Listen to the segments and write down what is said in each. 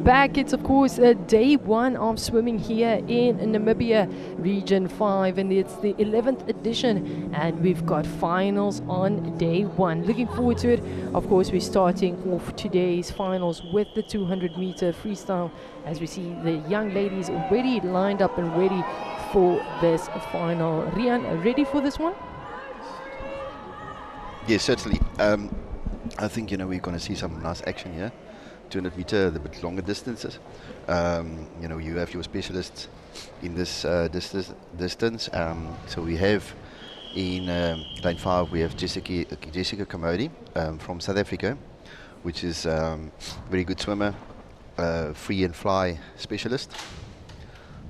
back. It's, of course, day one of swimming here in Namibia, Region 5, and it's the 11th edition, and we've got finals on day one. Looking forward to it. Of course, we're starting off today's finals with the 200-meter freestyle, as we see the young ladies already lined up and ready for this final. Rian, ready for this one? Yes, certainly. I think, we're going to see some nice action here. 200 meter, the bit longer distances. You have your specialists in this distance. So we have in line 5, we have Jessica Kamodi from South Africa, which is very good swimmer, free and fly specialist.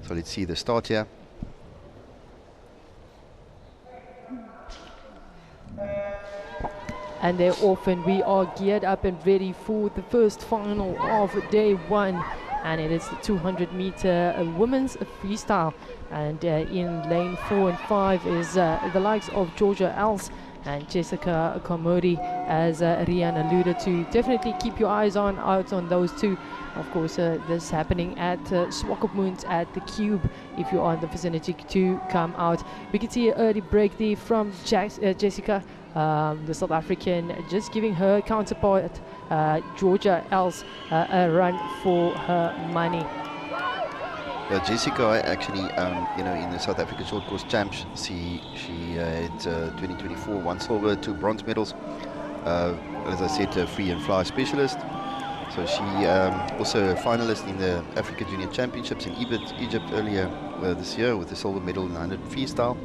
So let's see the start here. And they're off, and we are geared up and ready for the first final of day one, and it is the 200-meter women's freestyle. And in lane 4 and 5 is the likes of Georgia Els and Jessica Kamodi, as Rian alluded to. Definitely keep your eyes out on those two. Of course, this is happening at Swakopmund at the Cube, if you are in the vicinity to come out. We can see an early break there from Jessica, the South African, just giving her counterpart, Georgia Els, a run for her money. Jessica actually, in the South African short course champs, she had 2024 1 silver, 2 bronze medals. As I said, a free and fly specialist. So she also a finalist in the Africa Junior Championships in Egypt earlier this year with a silver medal in 100 freestyle.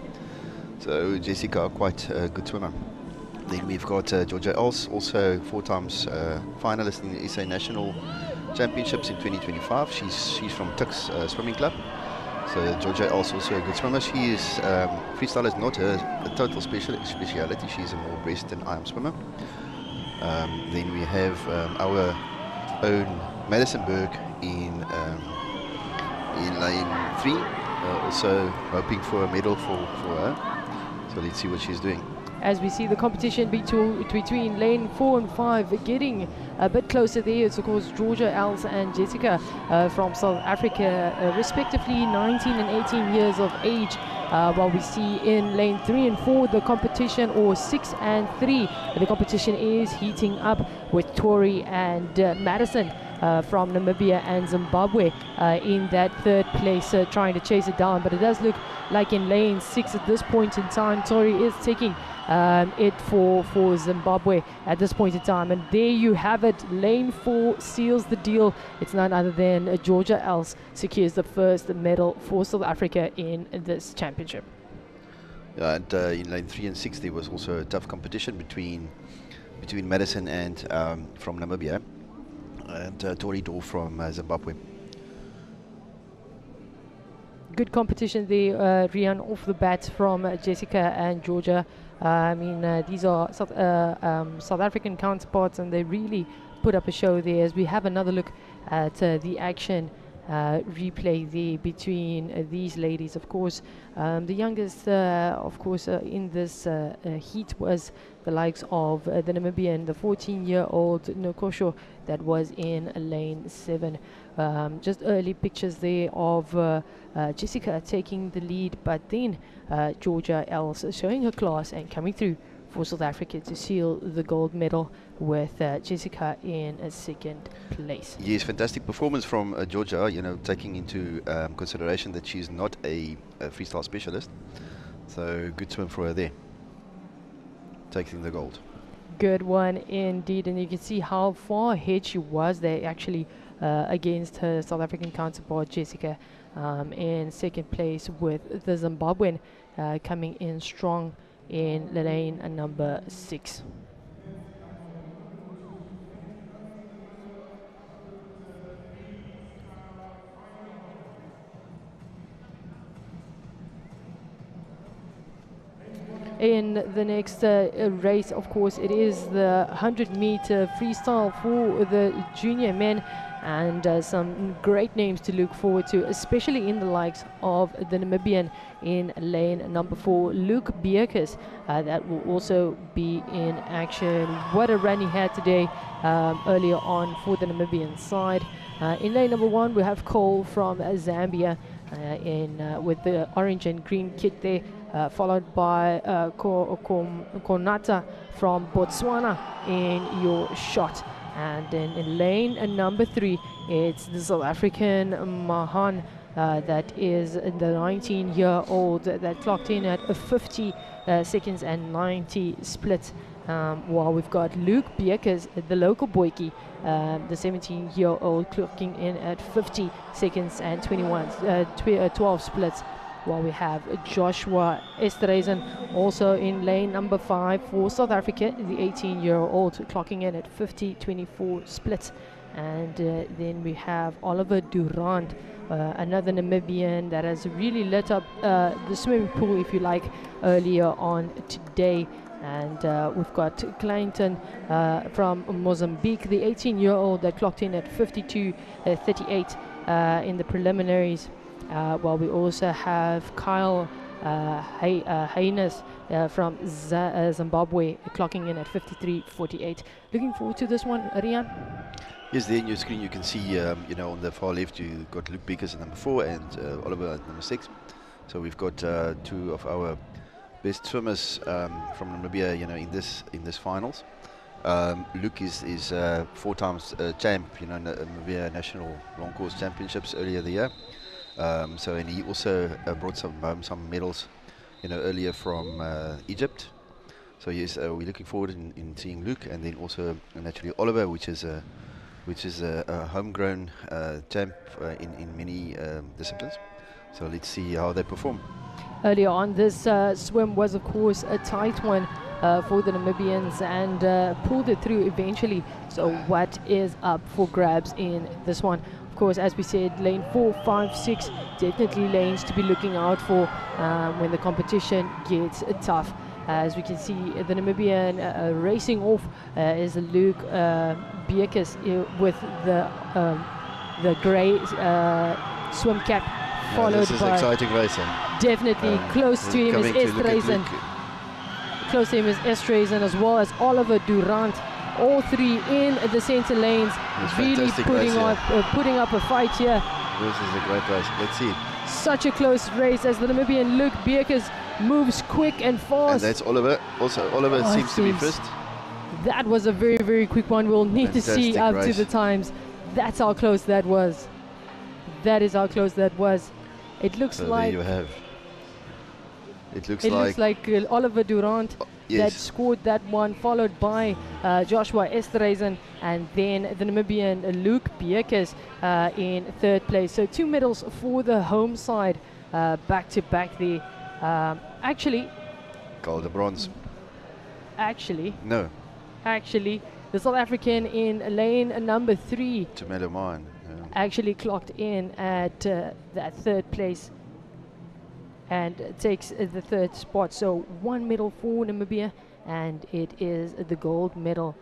So Jessica, quite a good swimmer. Then we've got Georgia Els, also 4 times finalist in the SA National Championships in 2025. She's from Tuks Swimming Club. So Georgia Els also a good swimmer. She is freestyle is not a total speciality. She's a more breast and arm swimmer. Then we have our own Madison Berg in lane 3, also hoping for a medal for her. So let's see what she's doing. As we see the competition between lane 4 and 5 getting a bit closer there. It's of course Georgia Els and Jessica from South Africa, respectively 19 and 18 years of age. While we see in lane 3 and 4 the competition, or 6 and 3, the competition is heating up with Tori and Madison from Namibia and Zimbabwe in that third place, trying to chase it down. But it does look like in lane 6 at this point in time, Tori is taking it for Zimbabwe at this point in time. And there you have it. Lane 4 seals the deal. It's none other than Georgia Els secures the first medal for South Africa in this championship. And in lane 3 and 6 there was also a tough competition between Madison and from Namibia and Tori Dorr from Zimbabwe. Good competition there, Rian, off the bat from Jessica and Georgia. These are South African counterparts, and they really put up a show there. As we have another look at the action replay there between these ladies. Of course, the youngest, in this heat was the likes of the Namibian, the 14-year-old Nokosho, that was in lane 7. Just early pictures there of Jessica taking the lead, but then Georgia Els showing her class and coming through for South Africa to seal the gold medal, with Jessica in a second place. Yes, fantastic performance from Georgia, taking into consideration that she's not a freestyle specialist. So good swim for her there, taking the gold. Good one indeed, and you can see how far ahead she was there actually against her South African counterpart Jessica in second place, with the Zimbabwean coming in strong in lane number 6. In the next race, of course, it is the 100-meter freestyle for the junior men. and some great names to look forward to, especially in the likes of the Namibian in lane number 4, Luke Beekes, that will also be in action. What a run he had today earlier on for the Namibian side. In lane number 1, we have Cole from Zambia with the orange and green kit there, followed by Konata from Botswana in your shot. And then in lane number 3, it's the South African Mahan, that is the 19-year-old that clocked in at 50 seconds and 90 splits. While we've got Luke Beekes, the local boykie, the 17-year-old, clocking in at 50 seconds and 12 splits. While we have Joshua Esterhuizen also in lane number 5 for South Africa, the 18-year-old, clocking in at 50-24 splits. And then we have Oliver Durant, another Namibian that has really lit up the swimming pool, if you like, earlier on today. And we've got Clayton from Mozambique, the 18-year-old that clocked in at 52.38 in the preliminaries. While we also have Kyle Haynes from Zimbabwe, clocking in at 53.48. Looking forward to this one, Rian? Yes, there in your screen you can see, on the far left you've got Luke Beekes at number 4 and Oliver at number 6. So we've got two of our best swimmers from Namibia, in this finals. Luke is 4 times champ, Namibia National Long Course Championships earlier the year. And he also brought some medals, earlier from Egypt. So yes, we're looking forward in seeing Luke, and then also naturally Oliver, which is a homegrown champ in many disciplines. So let's see how they perform. Earlier on, this swim was of course a tight one for the Namibians, and pulled it through eventually. So what is up for grabs in this one? Of course, as we said, lane 4, 5, 6, definitely lanes to be looking out for when the competition gets tough. As we can see, the Namibian racing off is Luke Beekes with the grey swim cap, followed this is by exciting racing. definitely close to him is Esterhuizen. Close to him is Esterhuizen, as well as Oliver Durant. All three in the center lanes, really putting up a fight here. This is a great race. Let's see. Such a close race as the Namibian Luke Beekes moves quick and fast. And that's Oliver. Also, Oliver seems to be first. That was a very, very quick one. We'll need to see up race. to the times. That's how close that was. That is how close that was. It looks so like. There you have. It looks like Oliver Durant that scored that one, followed by Joshua Esterhuizen, and then the Namibian Luke Beekes in third place. So 2 medals for the home side, back to back there. Actually, gold or bronze. Actually, the South African in lane number 3, Tumelo Mine, actually clocked in at that third place and takes the third spot. So 1 medal for Namibia, and it is the gold medal.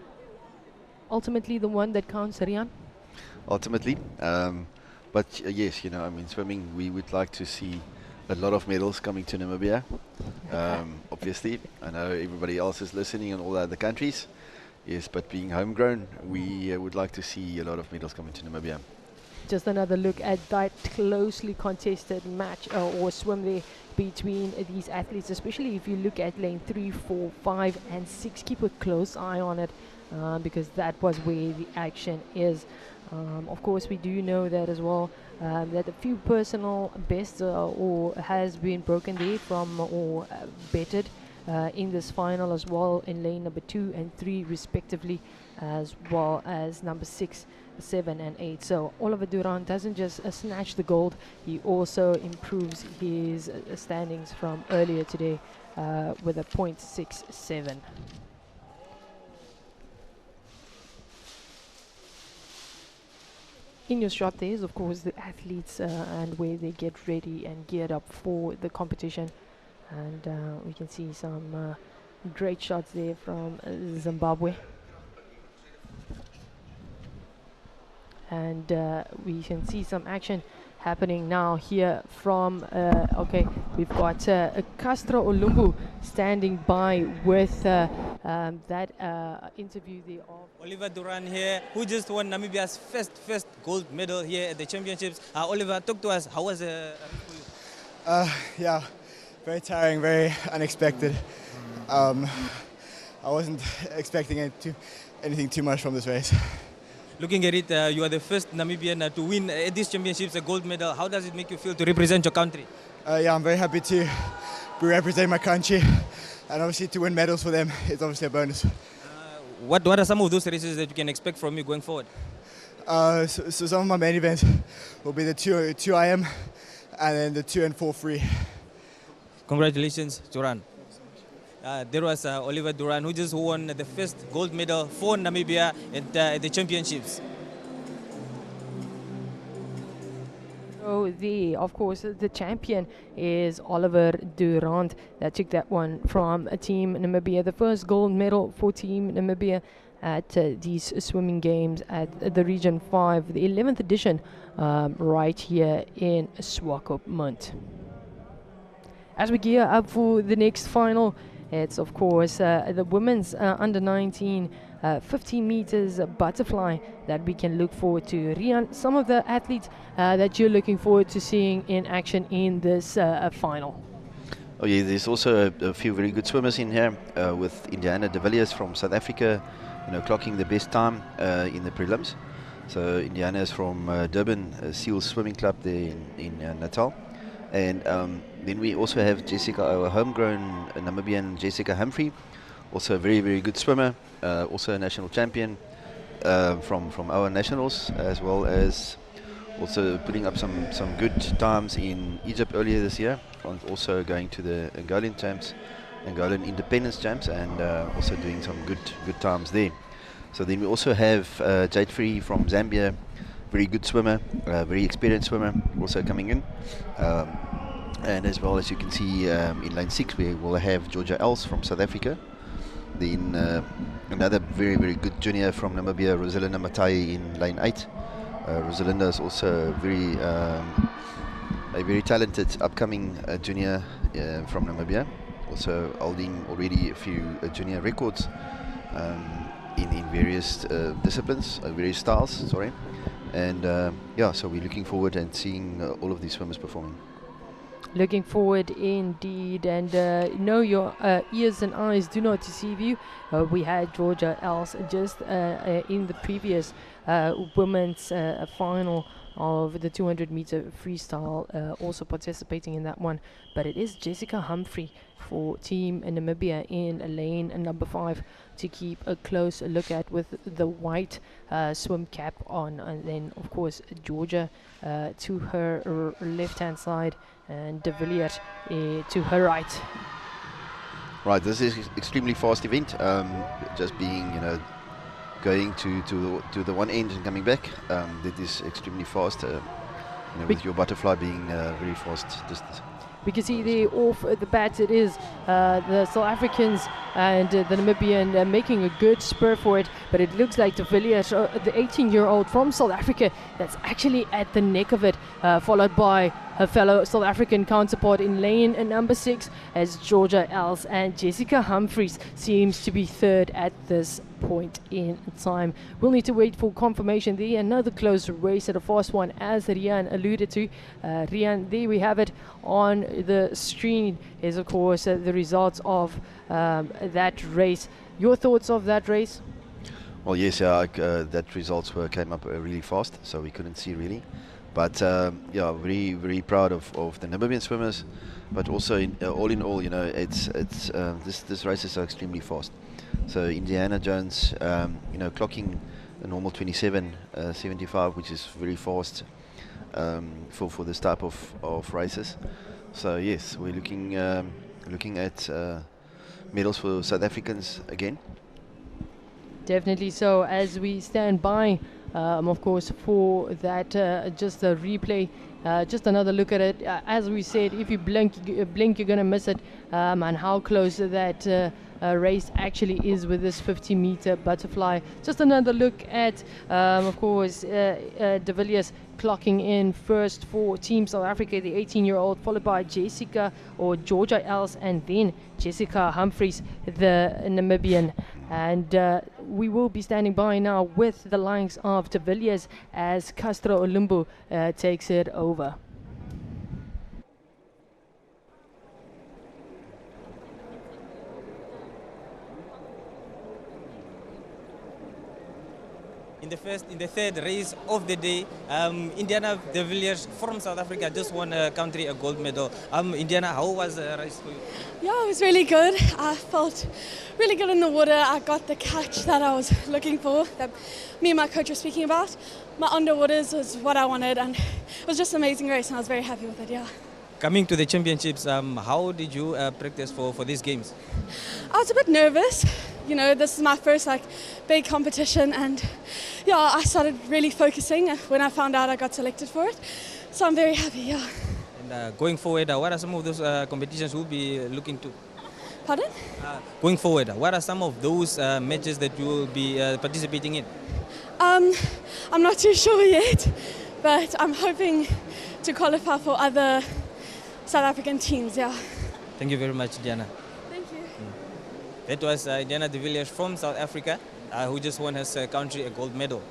Ultimately the one that counts, Rian? Ultimately. But yes, swimming, we would like to see a lot of medals coming to Namibia. Obviously, I know everybody else is listening in all the other countries. Yes, but being homegrown, we would like to see a lot of medals coming to Namibia. Just another look at that closely contested match or swim there between these athletes, especially if you look at lane 3, 4, 5 and 6. Keep a close eye on it because that was where the action is. Of course, we do know that as well, that a few personal bests or has been broken there from or bettered in this final as well, in lane number 2 and 3 respectively, as well as number 6, 7 and 8. So Oliver Durant doesn't just snatch the gold, he also improves his standings from earlier today with a .67. In your shot there is of course the athletes and where they get ready and geared up for the competition, and we can see some great shots there from Zimbabwe. and we can see some action happening now here from we've got Castro Olumbu standing by with that interview there of Oliver Duran here, who just won Namibia's first gold medal here at the championships. Oliver, talk to us. How was it for you? Yeah, very tiring, very unexpected. I wasn't expecting anything too much from this race. Looking at it, you are the first Namibian to win at these championships a gold medal. How does it make you feel to represent your country? Yeah, I'm very happy to represent my country, and obviously to win medals for them is obviously a bonus. What are some of those races that you can expect from you going forward? So some of my main events will be the 2 IM and then the 2 and 4 free. Congratulations, Duran. There was Oliver Duran, who just won the first gold medal for Namibia at the championships. So of course, the champion is Oliver Durant that took that one from Team Namibia. The first gold medal for Team Namibia at these swimming games at the Region 5, the 11th edition, right here in Swakopmund. As we gear up for the next final, it's of course the women's under 19 15 meters butterfly that we can look forward to. Rian, some of the athletes that you're looking forward to seeing in action in this final. Oh yeah, there's also a few very good swimmers in here with Indiana de Villiers from South Africa, clocking the best time in the prelims. So Indiana is from Durban, Seal Swimming Club there in Natal. And then we also have Jessica, our homegrown Namibian Jessica Humphrey, also a very, very good swimmer, also a national champion from our nationals, as well as also putting up some good times in Egypt earlier this year, and also going to the Angolan champs, Angolan Independence champs, and also doing some good times there. So then we also have Jade Free from Zambia, very good swimmer, very experienced swimmer, also coming in. And as well as you can see in lane 6 we will have Georgia Els from South Africa. Then another very, very good junior from Namibia, Rosalinda Matai in lane 8. Rosalinda is also a very talented upcoming junior from Namibia, also holding already a few junior records in various disciplines, various styles, sorry. And yeah, so we're looking forward and seeing all of these swimmers performing. Looking forward indeed, and no, your ears and eyes do not deceive you. We had Georgia Els just in the previous women's final of the 200 meter freestyle, also participating in that one. But it is Jessica Humphrey for Team Namibia in lane number 5 to keep a close look at, with the white swim cap on, and then of course Georgia to her left hand side, and De Villiers to her right. Right, this is extremely fast event, just being, going to the one end and coming back. That is extremely fast, with your butterfly being very fast distance. We can see there off the bat it is the South Africans and the Namibian making a good spur for it, but it looks like De Villiers, the 18-year-old from South Africa, that's actually at the neck of it, followed by her fellow South African counterpart in lane number 6 as Georgia Els, and Jessica Humphreys seems to be third at this point in time. We'll need to wait for confirmation there. Another close race at a fast one, as Rian alluded to. Rian, there we have it on the screen, is of course the results of that race. Your thoughts of that race? Well, yes, that results came up really fast, so we couldn't see really. But yeah, very, very proud of the Namibian swimmers. But also, all in all, this races are extremely fast. So Indiana Jones, clocking a normal 27.75, which is very fast for this type of races. So yes, we're looking at medals for South Africans again. Definitely so, as we stand by, of course, for that just a replay, just another look at it. As we said, if you blink you're going to miss it, and how close that race actually is with this 50-meter butterfly. Just another look at, of course, De Villiers clocking in first for Team South Africa, the 18-year-old, followed by Georgia Els, and then Jessica Humphreys, the Namibian. And we will be standing by now with the likes of De Villiers as Castro Olumbu takes it over. In the third race of the day, Indiana De Villiers from South Africa just won a country a gold medal. Indiana, how was the race for you? Yeah, it was really good. I felt really good in the water. I got the catch that I was looking for, that me and my coach were speaking about. My underwaters was what I wanted, and it was just an amazing race, and I was very happy with it, yeah. Coming to the championships, how did you practice for these games? I was a bit nervous. You know, this is my first big competition, and yeah, I started really focusing when I found out I got selected for it. So I'm very happy, yeah. And going forward, what are some of those competitions we'll be looking to? Pardon? Going forward, what are some of those matches that you will be participating in? I'm not too sure yet, but I'm hoping to qualify for other South African teams, yeah. Thank you very much, Diana. Thank you. That was Diana De Villiers from South Africa, who just won his country a gold medal.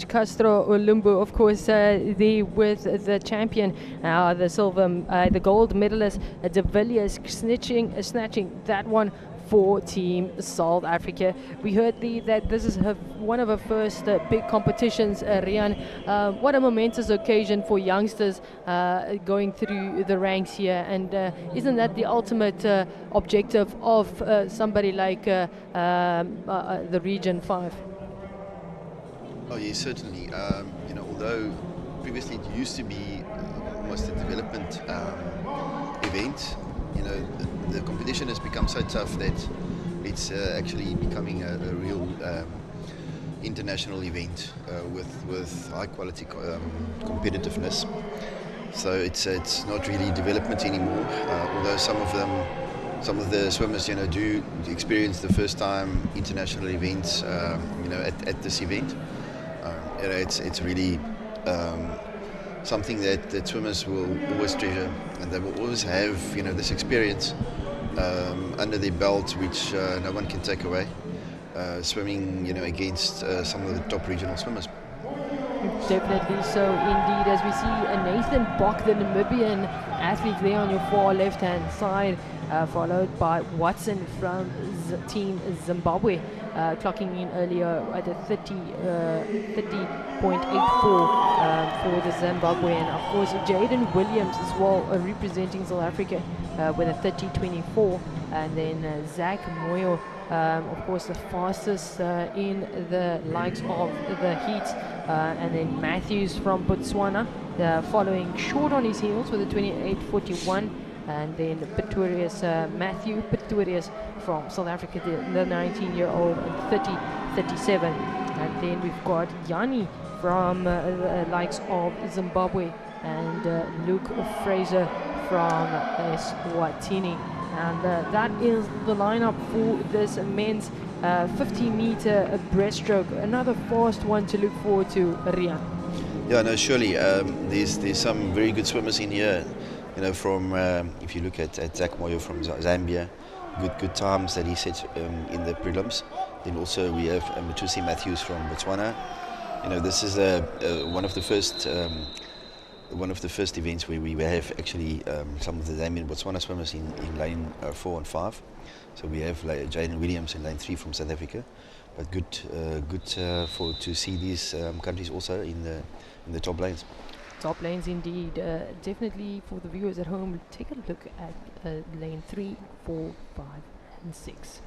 Castro Olumbu, of course, there with the champion, the gold medalist, De Villiers snatching that one for Team South Africa. We heard that this is one of her first big competitions, Rian. What a momentous occasion for youngsters going through the ranks here, and isn't that the ultimate objective of somebody like the Region 5? Oh yes, certainly. Although previously it used to be almost a development event, the competition has become so tough that it's actually becoming a real international event with high quality competitiveness. So it's not really development anymore. Although some of the swimmers do experience the first time international events at this event. It's really something that swimmers will always treasure, and they will always have this experience under their belt, which no one can take away. Swimming against some of the top regional swimmers. Definitely so indeed, as we see Nathan Bok, the Namibian athlete, there on your far left hand side, followed by Watson from Team Zimbabwe, clocking in earlier at a 30.84 for the Zimbabwean. Of course, Jaden Williams as well, representing South Africa with a 30.24, and then Zach Moyo, of course, the fastest in the likes of the heat, and then Matthews from Botswana following short on his heels with a 28.41. And then Matthew Pretorius from South Africa, the 19-year-old, and 30.37. And then we've got Yanni from the likes of Zimbabwe, and Luke Fraser from Eswatini. And that is the lineup for this men's 50-meter breaststroke. Another fast one to look forward to, Rian. Yeah, no, surely. There's some very good swimmers in here. From if you look at Zach Moyo from Zambia, good times that he set in the prelims. Then also we have Matusi Matthews from Botswana. This is one of the first events where we have actually some of the Zambian Botswana swimmers in lane 4 and 5. So we have Jaden Williams in lane 3 from South Africa. But good to see these countries also in the top lanes. Top lanes indeed. Definitely for the viewers at home, take a look at lane 3, 4, 5 and 6.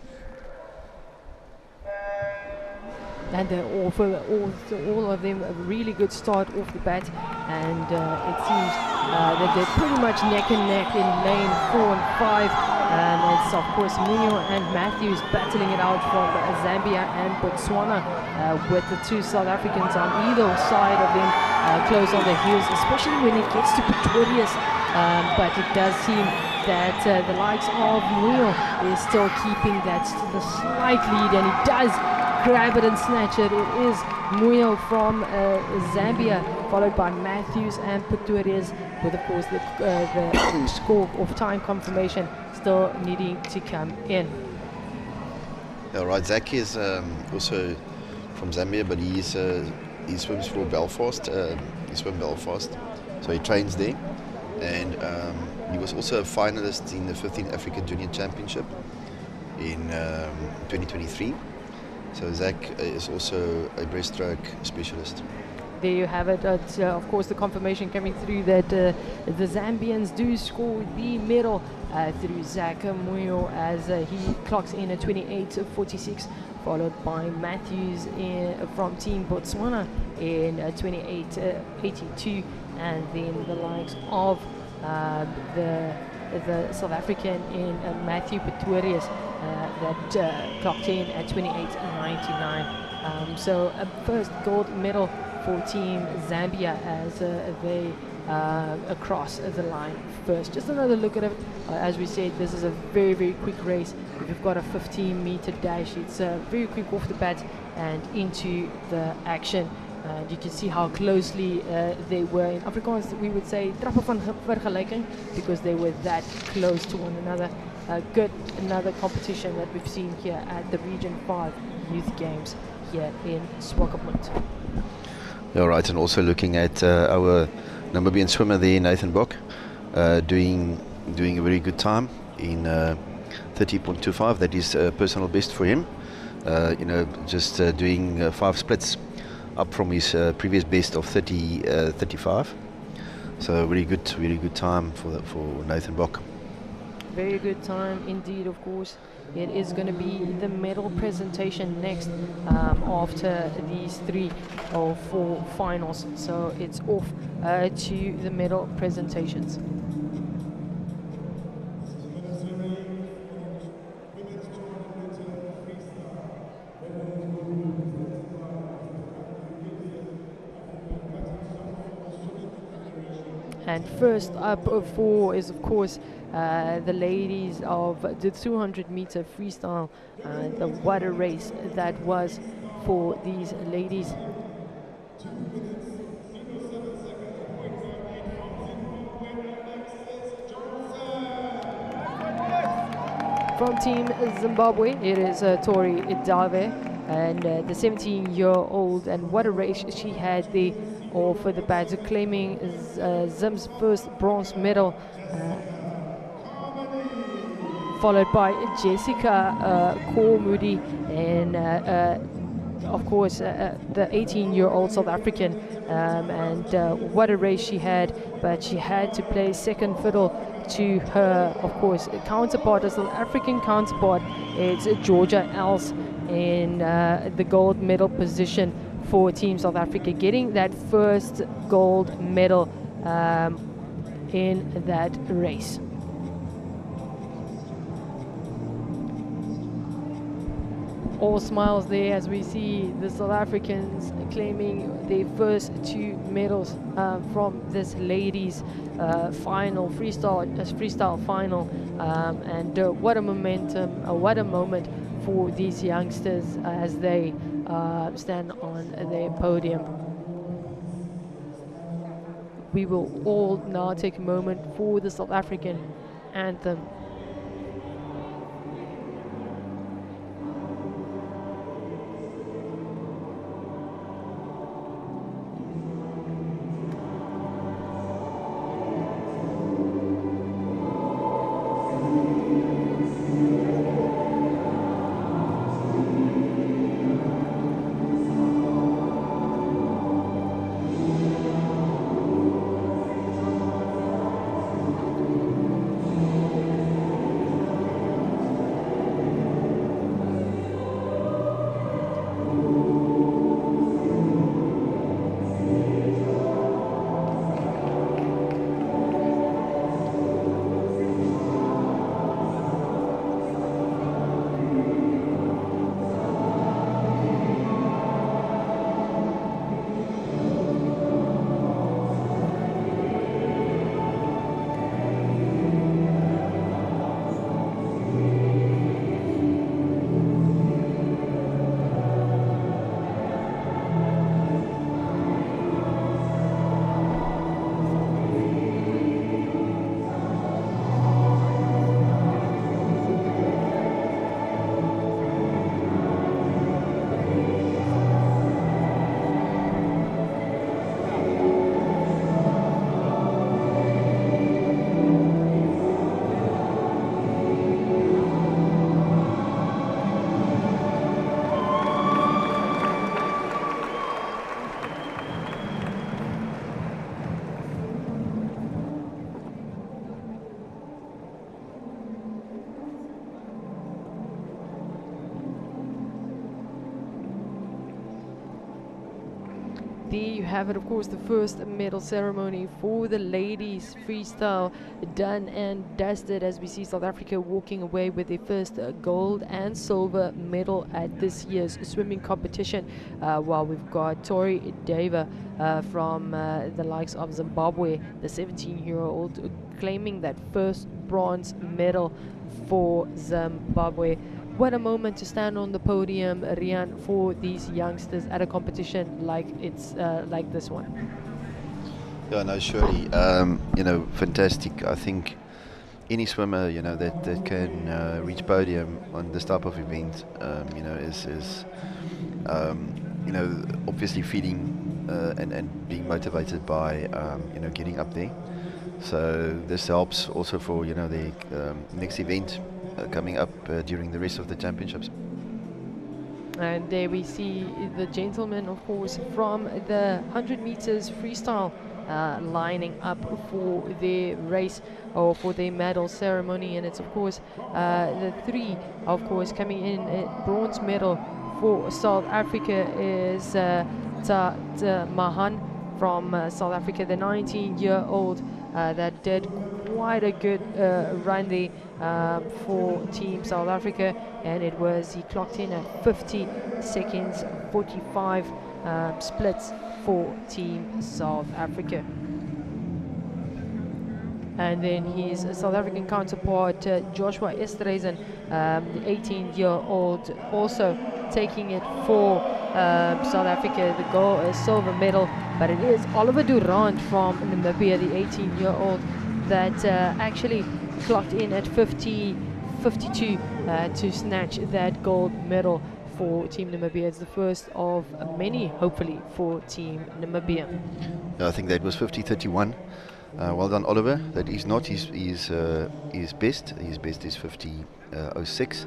And all of them a really good start off the bat, and it seems that they're pretty much neck and neck in lane 4 and 5, and it's of course Munyo and Matthews battling it out from Zambia and Botswana, with the two South Africans on either side of them close on their heels, especially when it gets to Pretorius, but it does seem that the likes of Muyo is still keeping that the slight lead, and he does grab it and snatch it. It is Muyo from Zambia, followed by Matthews and Pretorius, with of course the score of time confirmation still needing to come in. Yeah, right. Zach is also from Zambia, but he swims for Belfast. He swims Belfast, so he trains there, and he was also a finalist in the 15th Africa Junior Championship in 2023. So Zach is also a breaststroke specialist. There you have it. Of course, the confirmation coming through that the Zambians do score the medal through Zach Muyo as he clocks in at 28.46, followed by Matthews from Team Botswana in 28.82, and then the likes of the South African in Matthew Pretorius that clocked in at 28.99. So a first gold medal for Team Zambia as they across the line first. Just another look at it. As we said, this is a very, very quick race. If you've got a 15-meter dash, it's very quick off the bat and into the action. And you can see how closely they were. In Afrikaans, we would say trappe van vergelijking, because they were that close to one another. Another competition that we've seen here at the Region 5 Youth Games here in Swakopmund. Yeah, right. And also looking at our Namibian swimmer there, Nathan Bok, doing a very good time in 30.25. That is personal best for him. Just doing 5 splits up from his previous best of 35. So very good time for Nathan Bok. Very good time indeed, of course. It is going to be the medal presentation next after these 3 or 4 finals. So it's off to the medal presentations. And first up for is, of course, the ladies of the 200-meter freestyle. What a race that was for these ladies. From Team Zimbabwe, it is Tori Idave, and the 17-year-old, and what a race she had there for the badge, claiming Zim's first bronze medal, followed by Jessica Kormoody, and of course the 18-year-old South African, and what a race she had, but she had to play second fiddle to her, of course, counterpart, a South African counterpart. It's Georgia Els in the gold medal position for Team South Africa, getting that first gold medal in that race. All smiles there as we see the South Africans claiming their first 2 medals from this ladies final freestyle final, and what a momentum, what a moment for these youngsters as they stand on their podium. We will all now take a moment for the South African anthem. there you have it, of course, the first medal ceremony for the ladies freestyle done and dusted, as we see South Africa walking away with their first gold and silver medal at this year's swimming competition, while we've got Tori Deva from the likes of Zimbabwe, the 17-year-old, claiming that first bronze medal for Zimbabwe. What a moment to stand on the podium, Rian, for these youngsters at a competition like like this one. Yeah, no, surely, fantastic. I think any swimmer, that can reach podium on this type of event, is obviously feeling and being motivated by, getting up there. So this helps also for, the next event coming up during the rest of the championships. And there we see the gentlemen, of course, from the 100 meters freestyle lining up for their race or for their medal ceremony. And it's, of course, the three, of course, coming in bronze medal for South Africa is Mahan from South Africa, the 19-year-old that did quite a good run there for Team South Africa, and he clocked in at 50 seconds 45 splits for Team South Africa. And then his South African counterpart Joshua Esterhuizen, the 18-year-old, also taking it for South Africa, the silver medal. But it is Oliver Durant from Namibia, the 18-year-old, that actually clocked in at 52 to snatch that gold medal for Team Namibia. It's the first of many, hopefully, for Team Namibia. I think that was 50:31. Well done, Oliver. That is not his best. His best is 50:06.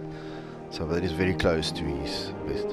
So that is very close to his best.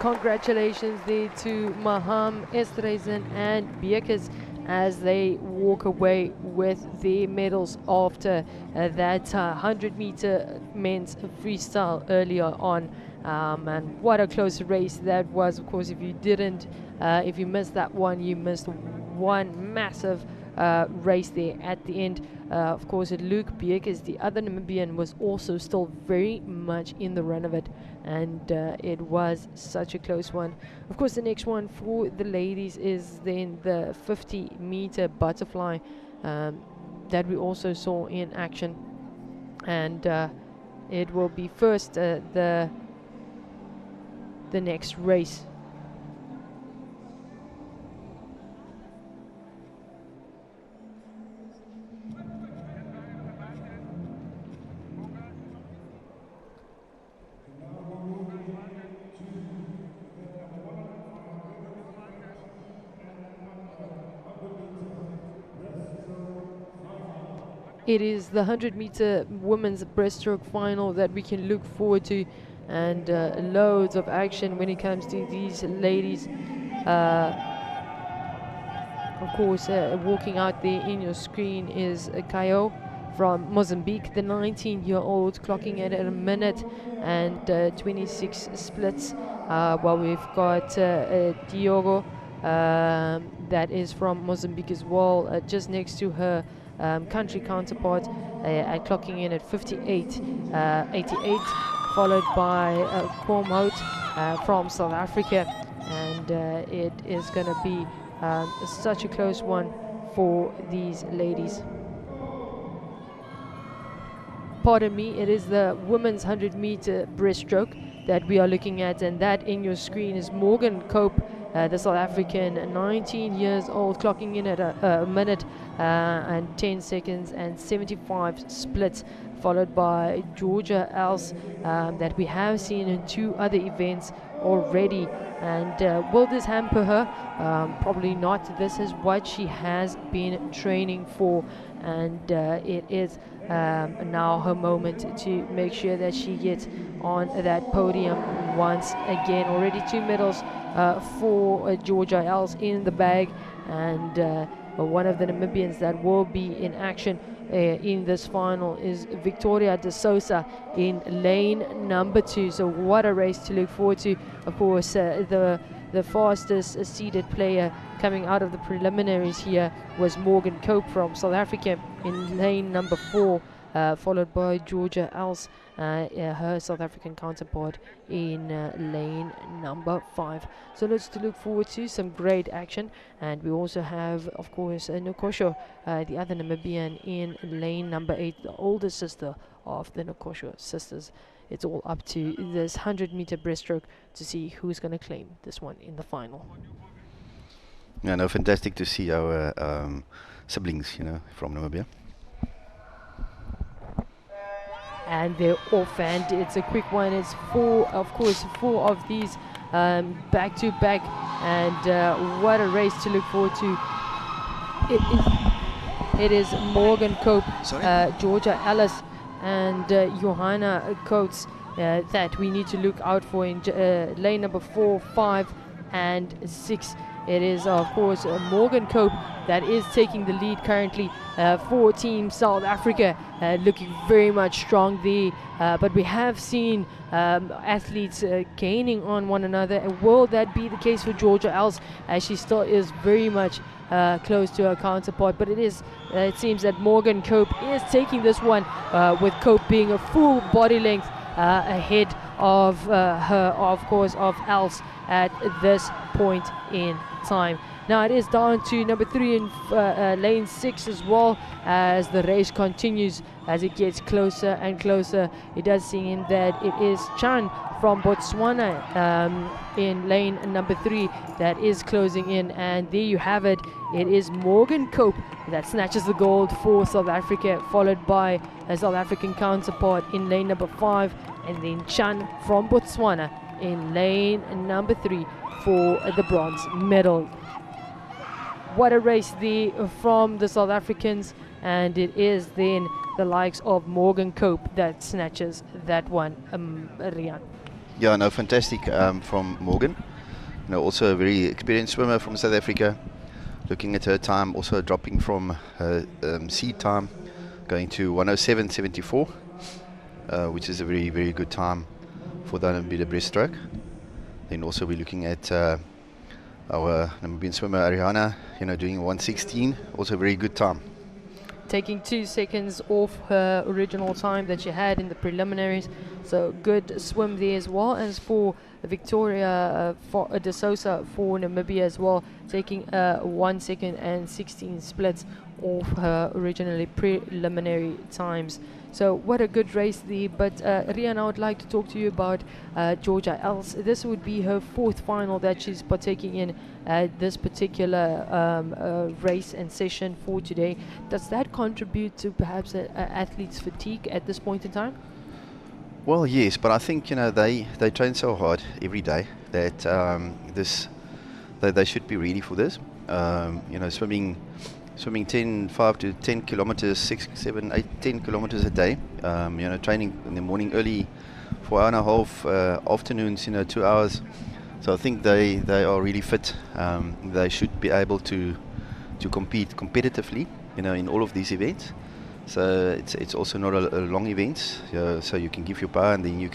Congratulations there to Maham, Esterhuizen and Beekes as they walk away with their medals after that 100-meter men's freestyle earlier on. And what a close race that was. Of course, if you missed that one, you missed one massive race there at the end. Of course, Luke Beekes, the other Namibian, was also still very much in the run of it, and it was such a close one. Of course, the next one for the ladies is then the 50-meter butterfly that we also saw in action, and it will be first the next race. It is the 100-meter women's breaststroke final that we can look forward to, and loads of action when it comes to these ladies. Of course, walking out there in your screen is Kayo from Mozambique, the 19-year-old, clocking in at a minute and 26 splits. While we've got Diogo, that is from Mozambique as well, just next to her country counterpart, at clocking in at 58.88, followed by Kormhout from South Africa, and it is going to be such a close one for these ladies. Pardon me, it is the women's 100-meter breaststroke that we are looking at, and that in your screen is Morgan Cope, the South African, 19 years old, clocking in at a minute and 10 seconds and 75 splits, followed by Georgia Els, that we have seen in 2 other events already. And will this hamper her? Probably not. This is what she has been training for, and it is now her moment to make sure that she gets on that podium once again. Already 2 medals for Georgia Els in the bag, and one of the Namibians that will be in action in this final is Victoria de Sousa in lane number 2. So what a race to look forward to. Of course, the fastest seeded player coming out of the preliminaries here was Morgan Cope from South Africa in lane number 4, followed by Georgia Els, her South African counterpart, in lane number 5. So let's look forward to some great action. And we also have, of course, Nokosho, the other Namibian, in lane number 8, the older sister of the Nokosho sisters. It's all up to this 100-meter breaststroke to see who's going to claim this one in the final. Yeah, no, fantastic to see our siblings, from Namibia. And they're off, and it's a quick one. It's 4 of these back-to-back, and what a race to look forward to. It is Morgan Cope, Georgia Ellis, and Johanna Coates that we need to look out for in lane number 4, 5, and 6. It is, of course, Morgan Cope that is taking the lead currently for Team South Africa, looking very much strong there. But we have seen athletes gaining on one another. And will that be the case for Georgia Els, as she still is very much close to her counterpart? But it seems that Morgan Cope is taking this one, with Cope being a full body length ahead of her, of course, of Els at this point in time. Now it is down to number 3 in lane 6 as well, as the race continues. As it gets closer and closer, it does seem that it is Chan from Botswana in lane number 3 that is closing in, and there you have it. It is Morgan Cope that snatches the gold for South Africa, followed by a South African counterpart in lane number 5, and then Chan from Botswana in lane number 3 for the bronze medal. What a race there from the South Africans, and it is then the likes of Morgan Cope that snatches that one, Rian. Yeah, no, fantastic from Morgan. Also a very experienced swimmer from South Africa. Looking at her time, also dropping from her seed time, going to 107.74, which is a very, very good time for the 100-meter breaststroke. Then also we're looking at our Namibian swimmer Ariana, doing 1:16, also a very good time. Taking 2 seconds off her original time that she had in the preliminaries, so good swim there as well. As for Victoria de Sousa for Namibia as well, taking 1 second and 16 splits off her originally preliminary times. So what a good race there. But Rian, I would like to talk to you about Georgia Els. This would be her 4th final that she's partaking in at this particular race and session for today. Does that contribute to perhaps athlete's fatigue at this point in time? Well, yes, but I think they train so hard every day that they should be ready for this. Swimming 5 to 10 kilometers, 6, 7, 8, 10 kilometers a day. Training in the morning early for 1 hour and a half, afternoons, 2 hours. So I think they are really fit. They should be able to compete competitively, in all of these events. So it's also not a long event, so you can give your power and then you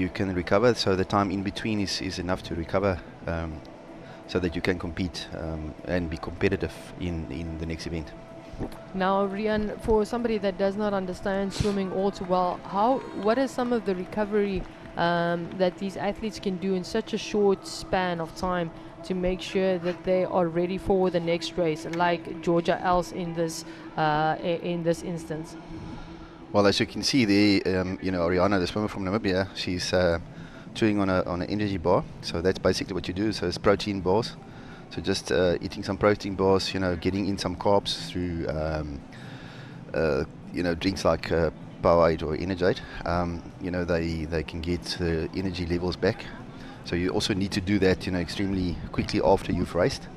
can recover. So the time in between is enough to recover, so that you can compete and be competitive in the next event. Now, Rian, for somebody that does not understand swimming all too well, what are some of the recovery that these athletes can do in such a short span of time to make sure that they are ready for the next race, like Georgia Els in this instance? Well, as you can see there, Ariana, the swimmer from Namibia, she's chewing on an energy bar. So that's basically what you do. So it's protein bars. So just eating some protein bars, getting in some carbs through, drinks like Powerade or Energate. They can get the energy levels back. So you also need to do that, extremely quickly after you've raced,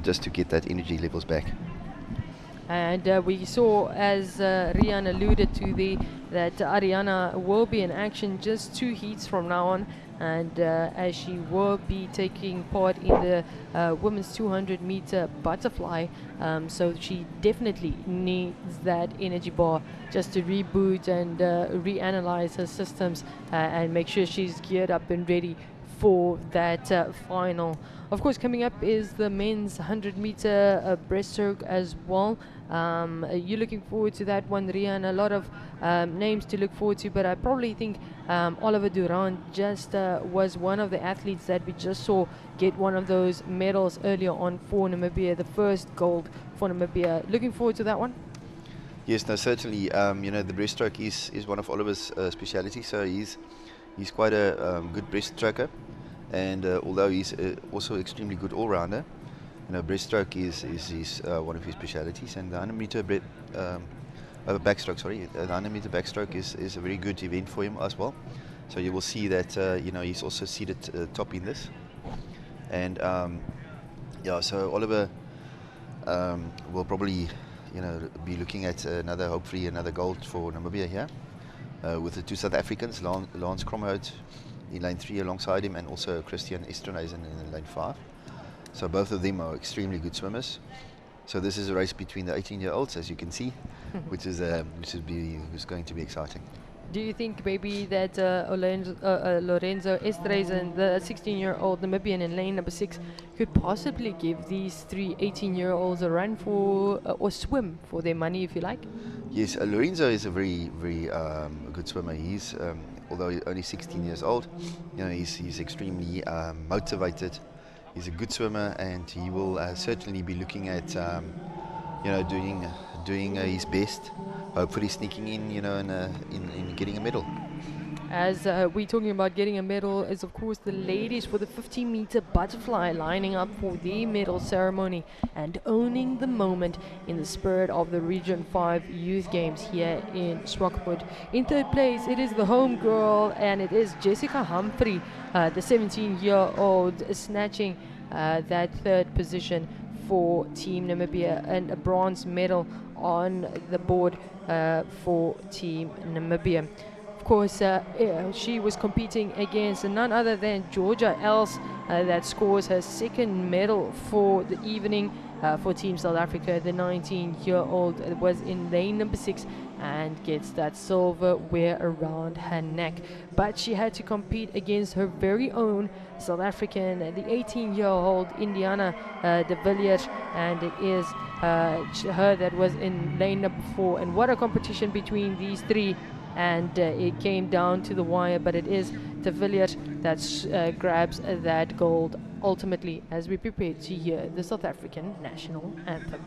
just to get that energy levels back. And we saw, as Rian alluded to, that Ariana will be in action just 2 heats from now on, and as she will be taking part in the women's 200 meter butterfly, so she definitely needs that energy bar just to reboot and reanalyze her systems and make sure she's geared up and ready for that final. Of course, coming up is the men's 100 meter breaststroke as well. You're looking forward to that one, Rian. A lot of names to look forward to, but I probably think Oliver Durant just was one of the athletes that we just saw get one of those medals earlier on for Namibia, the first gold for Namibia. Looking forward to that one? Yes, no, certainly. The breaststroke is one of Oliver's specialities, so he's quite a good breaststroker, and although he's also extremely good all-rounder, breaststroke is one of his specialities, and the 100 meter backstroke, the 100 meter backstroke is a very good event for him as well. So you will see that he's also seated top in this, and so Oliver will probably be looking at hopefully another gold for Namibia here, with the 2 South Africans, Lance Kromhout in lane 3 alongside him, and also Christian Esterhuizen in lane 5. So both of them are extremely good swimmers. So this is a race between the 18-year-olds, as you can see, which is going to be exciting. Do you think maybe that Lorenzo Esterhuizen, the 16-year-old Namibian in lane number 6, could possibly give these 3 18-year-olds a run for or swim for their money, if you like? Yes, Lorenzo is a very, very good swimmer. He's, although he's only 16 years old, he's extremely motivated. He's a good swimmer, and he will certainly be looking at, doing his best. Hopefully sneaking in, in getting a medal. As we're talking about getting a medal, is of course the ladies for the 50-meter butterfly lining up for the medal ceremony and owning the moment in the spirit of the Region 5 Youth Games here in Swakopmund. In third place, it is the home girl, and it is Jessica Humphrey, the 17-year-old, snatching that third position for Team Namibia, and a bronze medal on the board for Team Namibia. Of course, she was competing against none other than Georgia Els, that scores her second medal for the evening for Team South Africa. The 19-year-old was in lane number 6 and gets that silverware around her neck. But she had to compete against her very own South African, the 18-year-old Indiana de Villiers, and it is her that was in lane number 4. And what a competition between these 3. And it came down to the wire, but it is de Villiers that grabs that gold ultimately, as we prepare to hear the South African national anthem.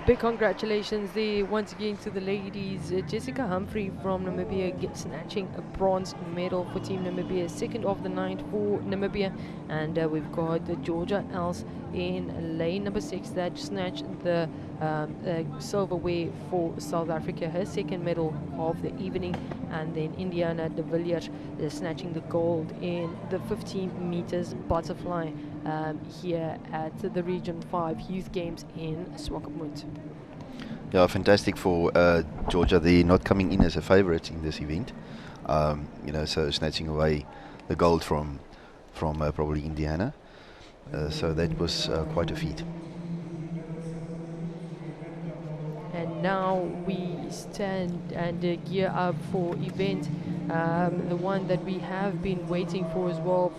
big congratulations there once again to the ladies. Jessica Humphrey from Namibia snatching a bronze medal for Team Namibia, second of the night for Namibia. And we've got Georgia Els in lane number 6 that snatched the silverware for South Africa, her second medal of the evening. And then Indiana de Villiers snatching the gold in the 15 meters butterfly here at the Region 5 Youth Games in Swakopmund. Yeah, fantastic for Georgia. They're not coming in as a favourite in this event. So snatching away the gold from probably Indiana. So that was quite a feat. And now we stand and gear up for event, the one that we have been waiting for as well,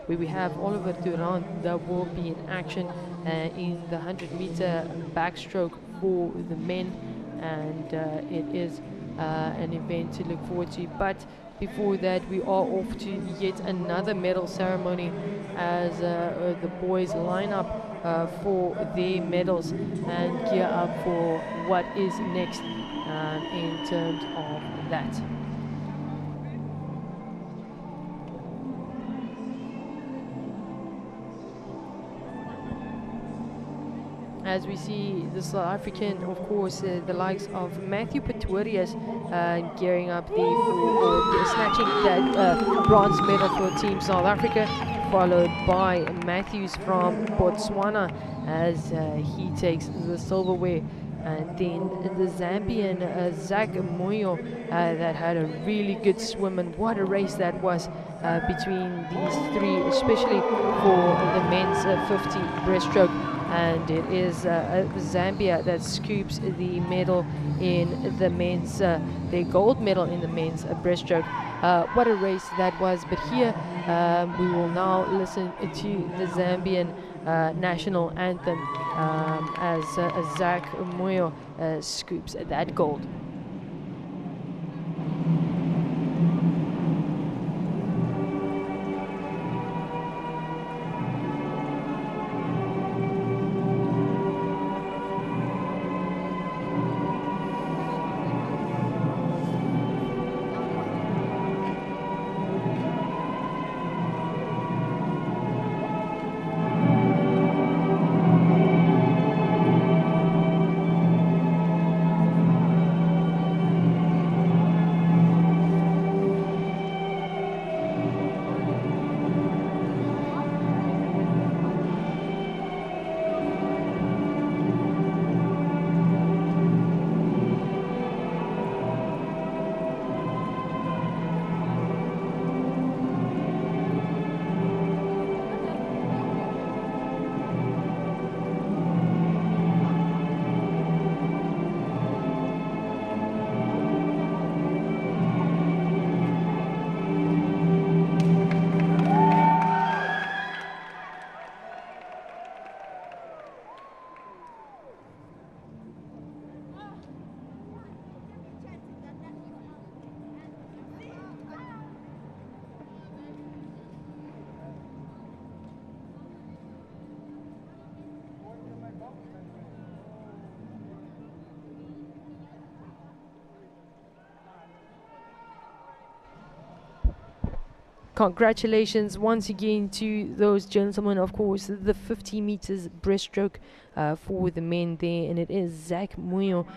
where we have Oliver Durant that will be in action in the 100-meter backstroke for the men, and it is an event to look forward to. But before that, we are off to yet another medal ceremony as the boys line up for their medals and gear up for what is next in terms of that. As we see the South African, of course, the likes of Matthew Pretorius gearing up for snatching that bronze medal for Team South Africa, followed by Matthews from Botswana as he takes the silverware. And then the Zambian Zach Moyo that had a really good swim, and what a race that was between these three, especially for the men's 50 breaststroke. And it is Zambia that scoops the medal in the men's, the gold medal in the men's breaststroke. What a race that was. But here we will now listen to the Zambian national anthem as Zach Moyo scoops that gold. Congratulations once again to those gentlemen. Of course, the 50 meters breaststroke for the men there, and it is Zach Moyo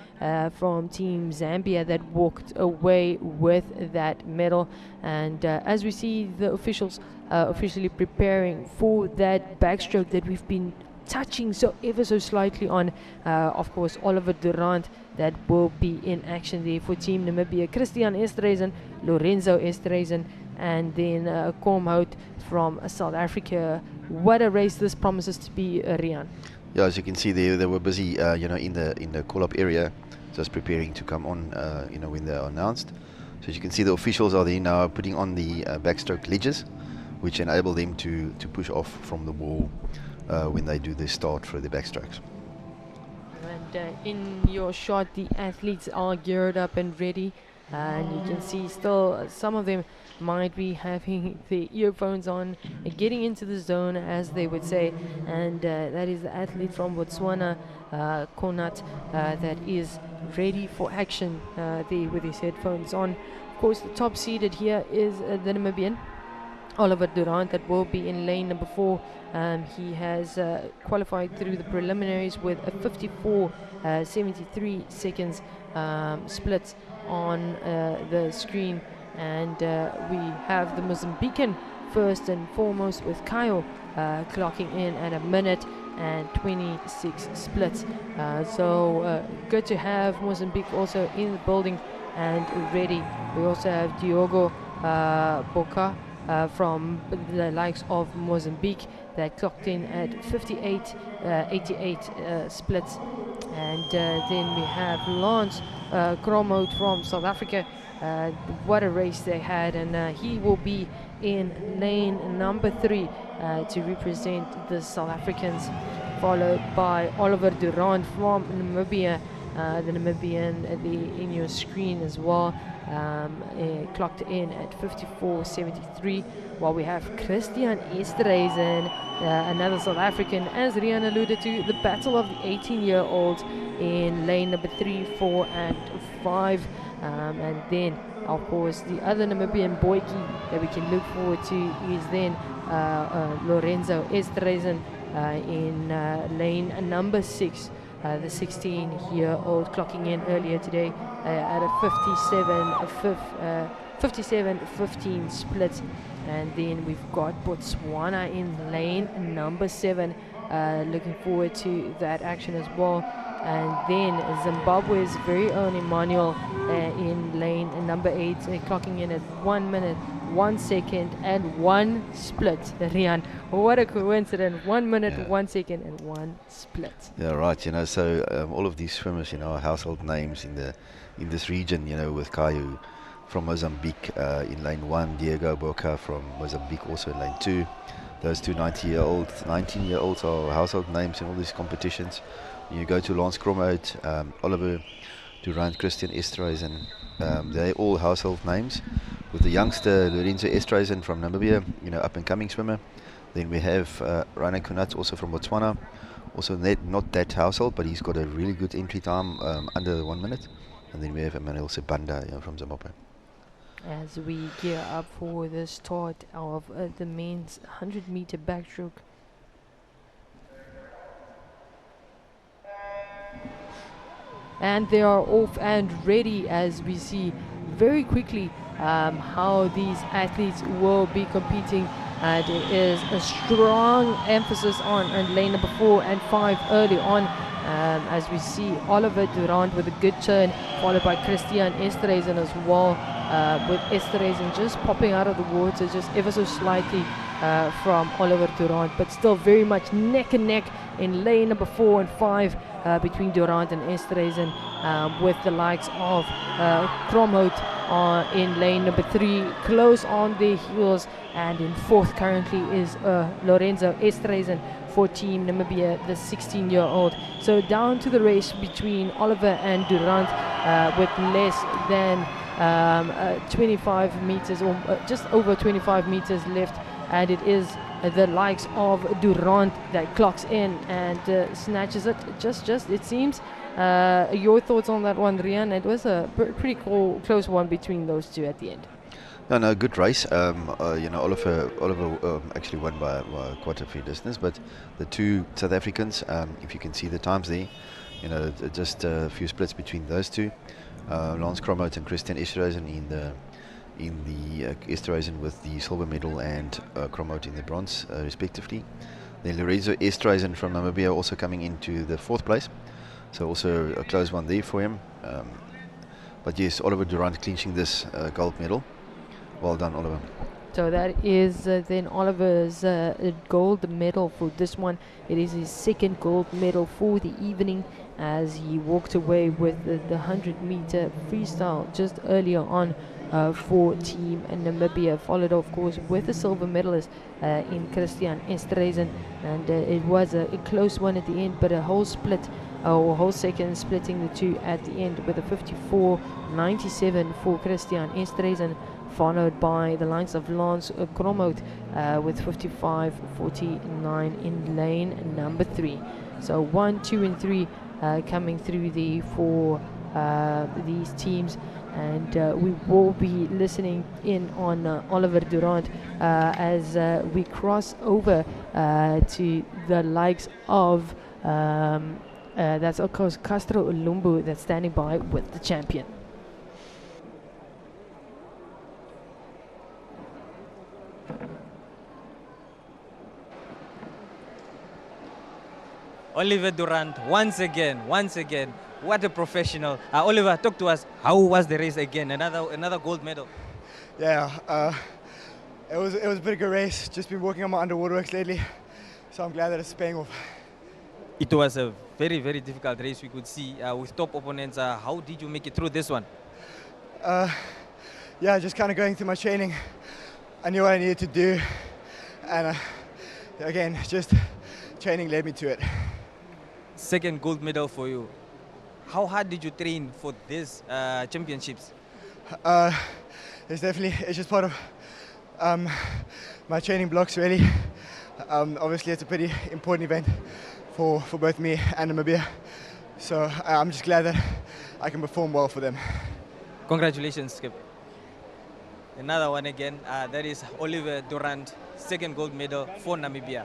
from Team Zambia that walked away with that medal. And as we see the officials officially preparing for that backstroke that we've been touching so ever so slightly on, of course, Oliver Durant that will be in action there for Team Namibia, Christian Estreisen, Lorenzo Estreisen, and then Komhout from South Africa. What a race this promises to be, Rian. Yeah, as you can see, they were busy, in the call-up area, just preparing to come on, when they're announced. So as you can see, the officials are there now putting on the backstroke ledges, which enable them to push off from the wall when they do their start for the backstrokes. And in your shot, the athletes are geared up and ready And you can see still some of them might be having the earphones on, getting into the zone, as they would say. And that is the athlete from Botswana, Konat, that is ready for action there with his headphones on. Of course, the top seeded here is the Namibian Oliver Durant, that will be in lane number 4. He has qualified through the preliminaries with a 54.73 seconds split on the screen. And we have the Mozambican first and foremost, with Kyle clocking in at 1:26 splits. So good to have Mozambique also in the building and ready. We also have Diogo Boca from the likes of Mozambique, that clocked in at 58.88 splits. And then we have Lance Gromhout from South Africa. What a race they had, and he will be in lane number 3 to represent the South Africans, followed by Oliver Durant from Namibia. The Namibian in your screen as well, clocked in at 54.73, while we have Christian Esterhuizen, another South African, as Rian alluded to, the battle of the 18-year-olds in lane number 3, 4 and 5. And then of course the other Namibian Boyki that we can look forward to is then Lorenzo Esterhuizen in lane number 6. The 16-year-old clocking in earlier today at a 57.15 split. And then we've got Botswana in lane number 7. Looking forward to that action as well. And then Zimbabwe's very own Emmanuel in lane number 8, clocking in at 1 minute, 1 second and 1 split. Rian, what a coincidence. 1 minute, 1 second and 1 split. Yeah, right. So all of these swimmers, are household names in this region, with Caio from Mozambique in lane 1, Diego Boca from Mozambique also in lane 2. Those two 19-year-olds are household names in all these competitions. You go to Lance Gromhout, Oliver Durant, Christian Esterhuizen, they're all household names. With the youngster Lorenzo Esterhuizen from Namibia, up and coming swimmer. Then we have Rainer Konat, also from Botswana, also not that household, but he's got a really good entry time under 1 minute. And then we have Emmanuel Sebanda from Zimbabwe. As we gear up for the start of the men's 100-meter backstroke. And they are off and ready, as we see very quickly how these athletes will be competing. There is a strong emphasis on lane number 4 and 5 early on, as we see Oliver Durant with a good turn, followed by Christian Esterhuizen as well, with Esterhuizen just popping out of the water just ever so slightly from Oliver Durant, but still very much neck and neck in lane number 4 and 5 between Durant and Esterhuizen, with the likes of Gromhout in lane number 3 close on their heels. And in 4th currently is Lorenzo Esterhuizen for Team Namibia, the 16-year-old. So down to the race between Oliver and Durant, with less than 25 meters, or just over 25 meters left. And it is the likes of Durant that clocks in and snatches it. Just it seems. Your thoughts on that one, Rian? It was a pretty close one between those two at the end. No, good race. Oliver actually won by quite a few distance, but the two South Africans, if you can see the times there, just a few splits between those two. Lance Gromhout and Christian Esterhuizen in the Esterhuizen with the silver medal, and Gromhout in the bronze, respectively. Then Lorenzo Esterhuizen from Namibia also coming into the 4th place, so also a close one there for him. But yes, Oliver Durant clinching this gold medal. Well done, Oliver. So that is then Oliver's gold medal for this one. It is his 2nd gold medal for the evening, as he walked away with the 100-meter freestyle just earlier on for Team Namibia, followed of course with the silver medalist in Christian Esterhuizen. And it was a close one at the end, but a whole split or whole second, splitting the two at the end with a 54.97 for Christian Esterhuizen, followed by the likes of Lance Kromhout with 55.49 in lane number 3. So 1, 2 and 3 coming through there for these teams, and we will be listening in on Oliver Durant as we cross over to the likes of that's of course Castro Ulumbu that's standing by with the champion. Oliver Durant, once again, what a professional. Oliver, talk to us. How was the race again? Another gold medal. Yeah, it was a pretty good race. Just been working on my underwater works lately, so I'm glad that it's paying off. It was a very, very difficult race, we could see, with top opponents. How did you make it through this one? Yeah, just kind of going through my training. I knew what I needed to do, and again, just training led me to it. Second gold medal for you. How hard did you train for this championships? It's just part of my training blocks, really. Obviously, it's a pretty important event for both me and Namibia. So I'm just glad that I can perform well for them. Congratulations, Skip. Another one again. That is Oliver Durant, second gold medal for Namibia.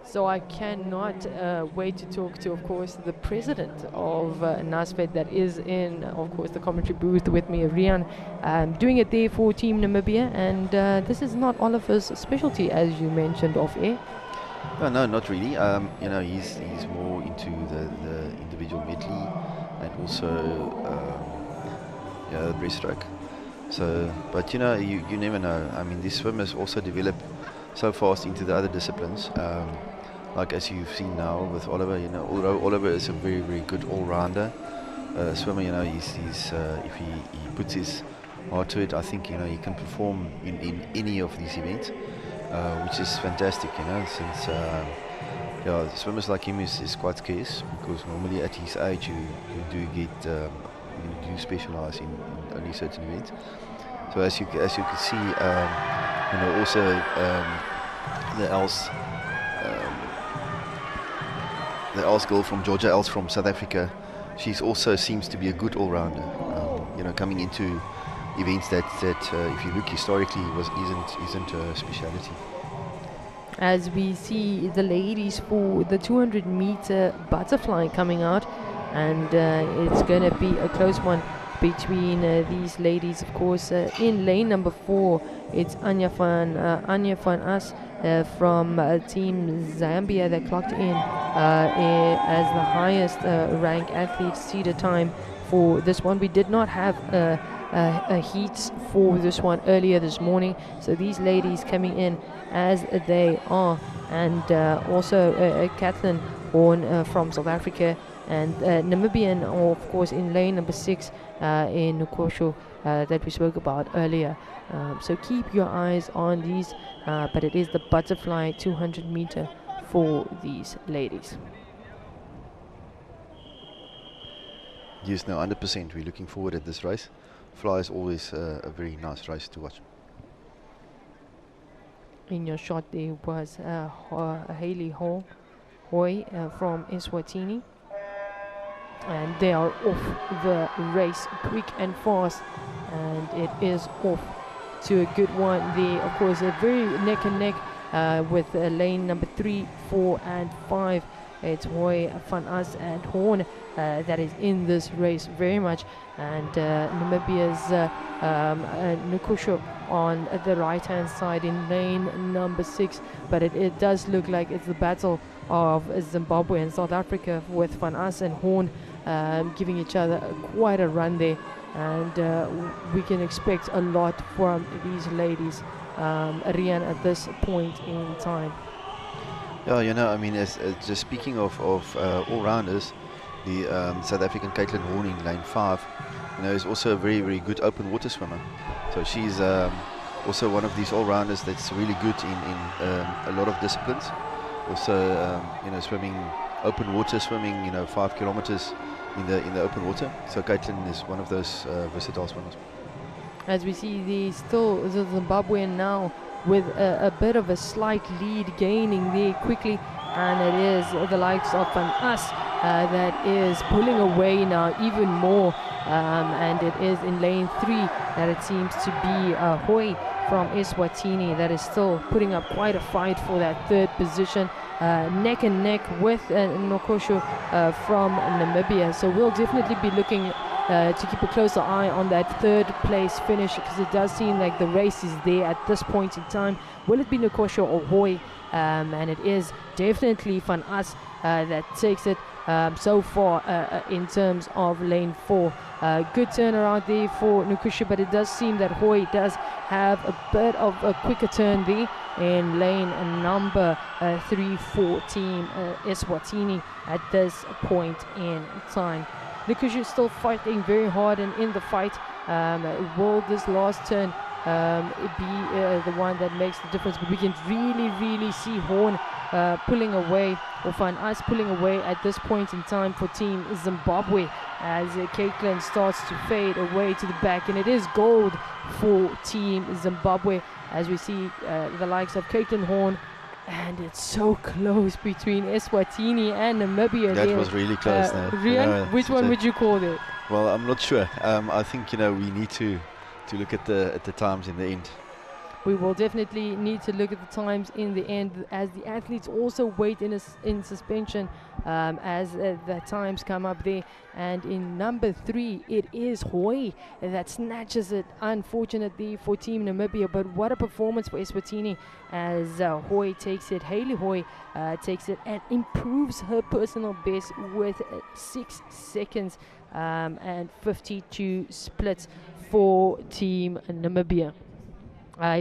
So I cannot wait to talk to, of course, the president of NASFED that is in, of course, the commentary booth with me, Rian, doing it there for Team Namibia. And this is not Oliver's specialty, as you mentioned off air. No, not really. He's more into the individual medley and also the breaststroke. So, but you never know. I mean, these swimmers also develop so fast into the other disciplines. Like as you've seen now with Oliver, although Oliver is a very, very good all-rounder swimmer, he's if he puts his heart to it, I think he can perform in any of these events, which is fantastic. Since swimmers like him is quite scarce, because normally at his age you do get you do specialize in only certain events. So as you can see, also the Els girl from Georgia, Els from South Africa, she's also seems to be a good all-rounder. Coming into events that if you look historically isn't a speciality. As we see the ladies for the 200-meter butterfly coming out, and it's going to be a close one between these ladies. Of course, in lane number 4, it's Anya van As from Team Zambia that clocked in as the highest ranked athlete seeded time for this one. We did not have a heat for this one earlier this morning, so these ladies coming in as they are, and also Kathleen Horn from South Africa, and Namibian, of course, in lane number 6 in Nukosho that we spoke about earlier. So keep your eyes on these, but it is the butterfly 200 meter for these ladies. Yes, no, 100%. We're looking forward at this race. Fly is always a very nice race to watch. In your shot there was Haley Hoy from Eswatini, and they are off the race quick and fast, and it is off to a good one there. Of course, a very neck and neck with lane number 3, 4 and 5. It's Hoy, Van As and Horn that is in this race very much, and Namibia's Nukosho on the right hand side in lane number 6, but it does look like it's the battle of Zimbabwe and South Africa, with Van As and Horn giving each other quite a run there, and we can expect a lot from these ladies, Rian, at this point in time. Yeah, I mean, just speaking of all-rounders, the South African Caitlin Horn in lane 5, is also a very, very good open water swimmer. So she's also one of these all-rounders that's really good in a lot of disciplines. also swimming open water swimming, 5 kilometers in the open water. So Caitlin is one of those versatile swimmers. As we see the Zimbabwean now with a bit of a slight lead, gaining there quickly, and it is the likes of Van As that is pulling away now even more, and it is in lane 3 that it seems to be Hoy from Eswatini that is still putting up quite a fight for that third position, neck and neck with Nokosho from Namibia. So we'll definitely be looking to keep a closer eye on that third place finish, because it does seem like the race is there at this point in time. Will it be Nokosho or Hoy? And it is definitely Van As that takes it so far in terms of lane 4. Good turnaround there for Nokosho, but it does seem that Hoy does have a bit of a quicker turn there in lane number 3 for Team Eswatini at this point in time. Nokosho is still fighting very hard and in the fight. Will this last turn be the one that makes the difference? But we can really see Horn pulling away, or Van As pulling away at this point in time for Team Zimbabwe, as Caitlin starts to fade away to the back, and it is gold for Team Zimbabwe, as we see the likes of Caitlin Horn. And it's so close between Eswatini and Namibia. That was really close now. Rian, which one would you call it? Well, I'm not sure. I think we need to look at the times in the end. We will definitely need to look at the times in the end, as the athletes also wait in suspension as the times come up there. And in number 3, it is Hoy that snatches it, unfortunately for Team Namibia. But what a performance for Eswatini, as Hoy takes it. Hayley Hoy takes it and improves her personal best with 6 seconds and 52 splits for Team Namibia.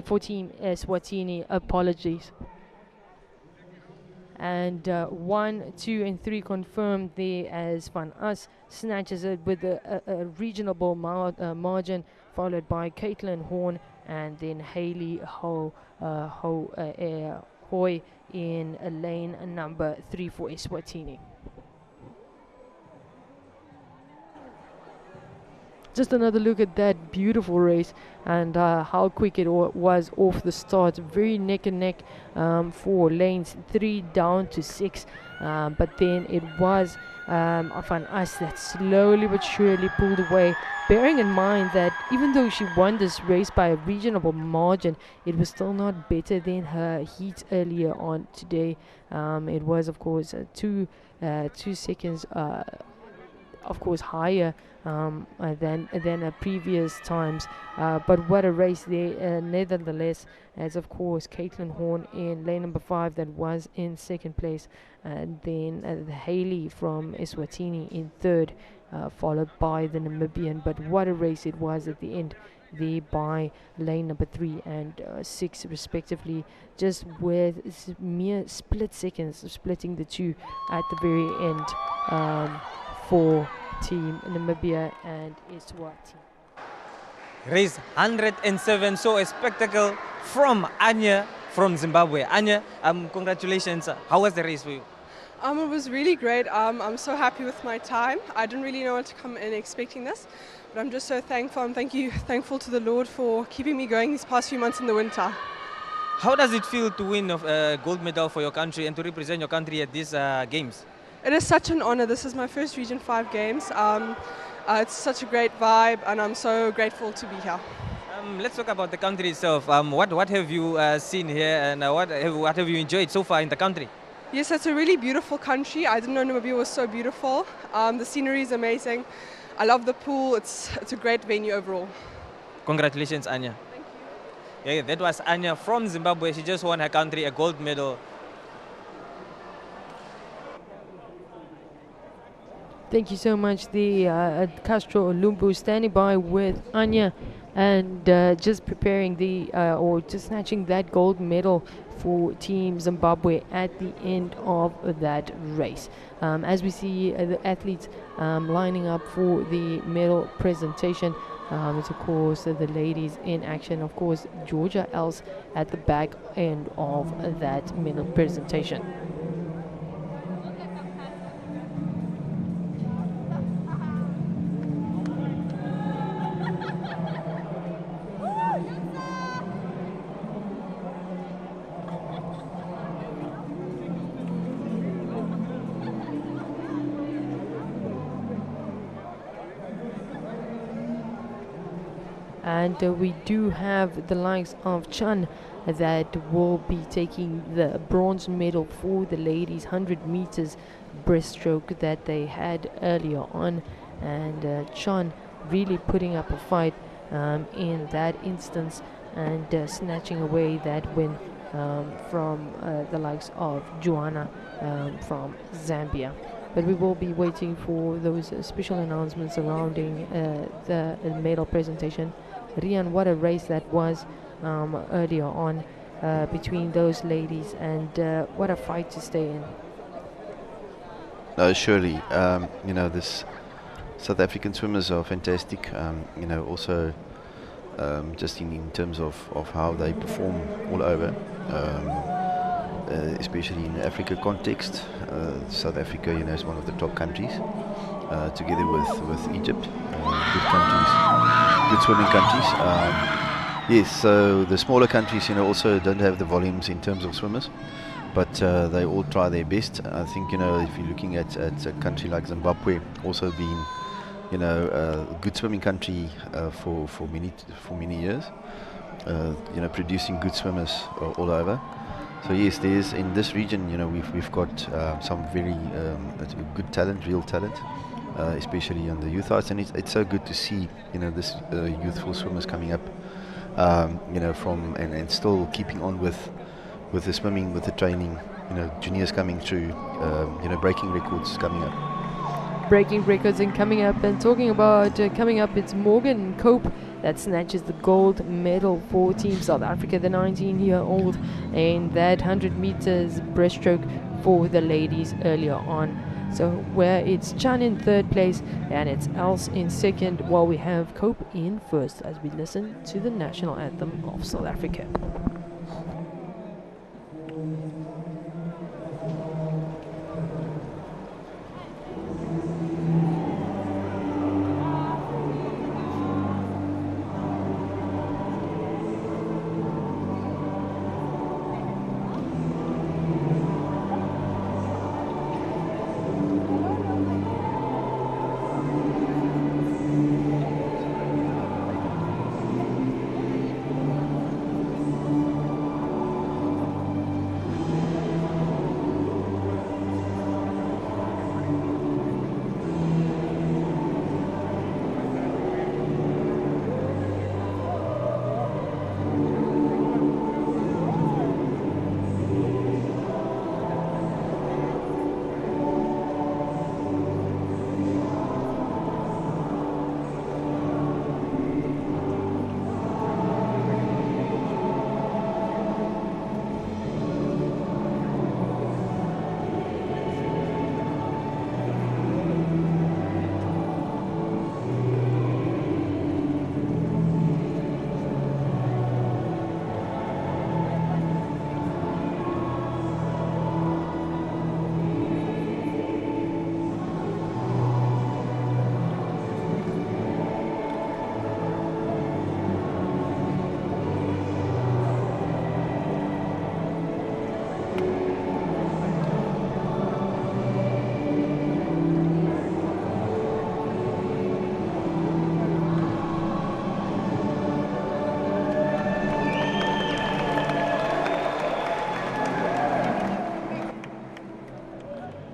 For Team Eswatini, apologies. And 1, 2 and 3 confirmed there, as Van As snatches it with a reasonable margin, followed by Caitlin Horn and then Hayley Hoy in lane number 3 for Eswatini. Just another look at that beautiful race and how quick it was off the start. Very neck and neck for lanes 3 down to 6. But then it was Van As that slowly but surely pulled away. Bearing in mind that even though she won this race by a reasonable margin, it was still not better than her heat earlier on today. It was, of course, 2 seconds of course higher than previous times, but what a race there nevertheless, as of course Caitlin Horn in lane number 5 that was in second place, and then Hayley from Eswatini in third, followed by the Namibian. But what a race it was at the end there by lane number 3 and 6 respectively, just with mere split seconds of splitting the two at the very end for Team Namibia and Eswatini. Race 107, so a spectacle from Anya from Zimbabwe. Anya, congratulations. How was the race for you? It was really great. I'm so happy with my time. I didn't really know to come in expecting this, but I'm just so thankful. I'm thankful to the Lord for keeping me going these past few months in the winter. How does it feel to win a gold medal for your country and to represent your country at these games? It is such an honor. This is my first Region 5 games. It's such a great vibe, and I'm so grateful to be here. Let's talk about the country itself. What have you seen here, and what have you enjoyed so far in the country? Yes, it's a really beautiful country. I didn't know Namibia was so beautiful. The scenery is amazing. I love the pool. It's a great venue overall. Congratulations, Anya. Thank you. Yeah, that was Anya from Zimbabwe. She just won her country a gold medal. Thank you so much, the Castro Lumbu standing by with Anya and just preparing or just snatching that gold medal for Team Zimbabwe at the end of that race. As we see the athletes lining up for the medal presentation, it's of course the ladies in action. Of course, Georgia Els at the back end of that medal presentation. and we do have the likes of Chan that will be taking the bronze medal for the ladies 100 meters breaststroke that they had earlier on, and Chan really putting up a fight in that instance, and snatching away that win from the likes of Joanna from Zambia. But we will be waiting for those special announcements surrounding the medal presentation. Rian, what a race that was earlier on between those ladies, and what a fight to stay in. No, surely, this South African swimmers are fantastic. Also just in terms of how they perform all over, especially in Africa context. South Africa, is one of the top countries, together with Egypt, good countries, good swimming countries. Yes, so the smaller countries, also don't have the volumes in terms of swimmers, but they all try their best. I think, if you're looking at a country like Zimbabwe, also being, a good swimming country for many years, producing good swimmers all over. So yes, there's in this region, we've got some very good talent, real talent, especially on the youth side, and it's so good to see, this youthful swimmers coming up, from and still keeping on with the swimming, with the training, juniors coming through, breaking records coming up. Breaking records and coming up, and talking about coming up, it's Morgan Cope that snatches the gold medal for Team South Africa, the 19-year-old, in that 100 meters breaststroke for the ladies earlier on. So where it's Chan in third place and it's Els in second, while we have Cope in first as we listen to the national anthem of South Africa.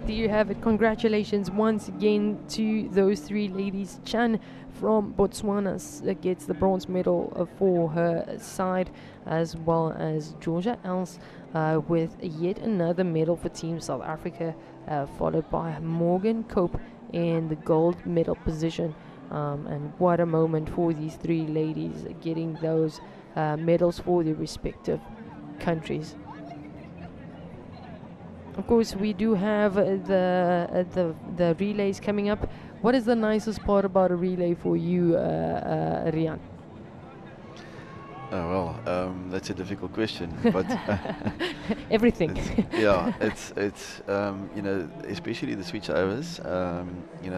You have it. Congratulations once again to those three ladies. Chan from Botswana gets the bronze medal for her side, as well as Georgia Els with yet another medal for Team South Africa, followed by Morgan Cope in the gold medal position. And what a moment for these three ladies getting those medals for their respective countries. Of course, we do have the relays coming up. What is the nicest part about a relay for you, Rian? Oh, well, that's a difficult question, but everything. It's especially the switch overs.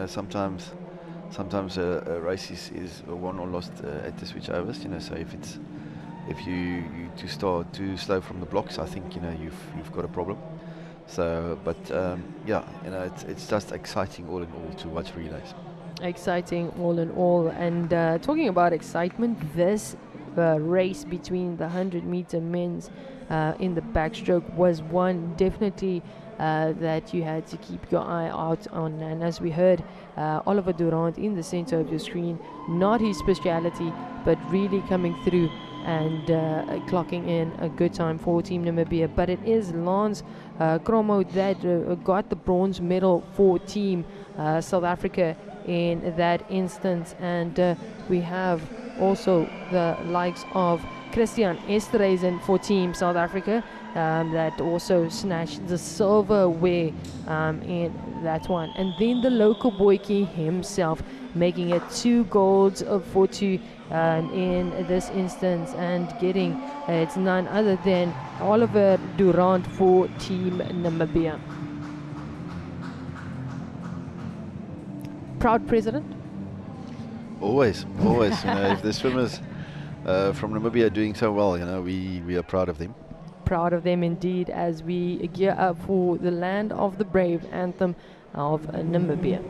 Sometimes a race is won or lost at the switch overs. So if you start too slow from the blocks, I think you've got a problem. So, but it's just exciting all in all to watch relays. Exciting all in all. And talking about excitement, this race between the 100-meter men's in the backstroke was one definitely that you had to keep your eye out on. And as we heard, Oliver Durant in the center of your screen, not his speciality, but really coming through and clocking in a good time for Team Namibia. But it is Lance Kromo that got the bronze medal for Team South Africa in that instance. And we have also the likes of Christian Esterhuizen for Team South Africa that also snatched the silverware in that one. And then the local boykie himself making it 2 golds for 2 in this instance, and getting it's none other than Oliver Durant for Team Namibia. Proud president? Always. If the swimmers from Namibia are doing so well, we are proud of them. Proud of them indeed, as we gear up for the Land of the Brave anthem of Namibia.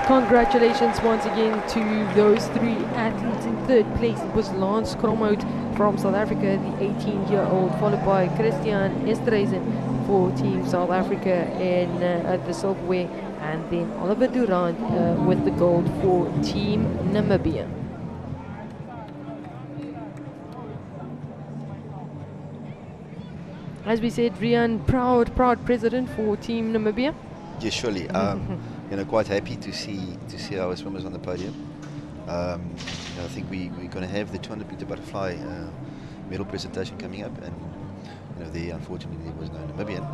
Congratulations once again to those 3 athletes. In 3rd place, it was Lance Kromo from South Africa, the 18-year-old, followed by Christian Esterhuizen for Team South Africa in the silverware, and then Oliver Durant with the gold for Team Namibia. As we said, Rian, proud president for Team Namibia. Yes, surely. Quite happy to see our swimmers on the podium. I think we're going to have the 200-meter butterfly medal presentation coming up, and there unfortunately there was no Namibian,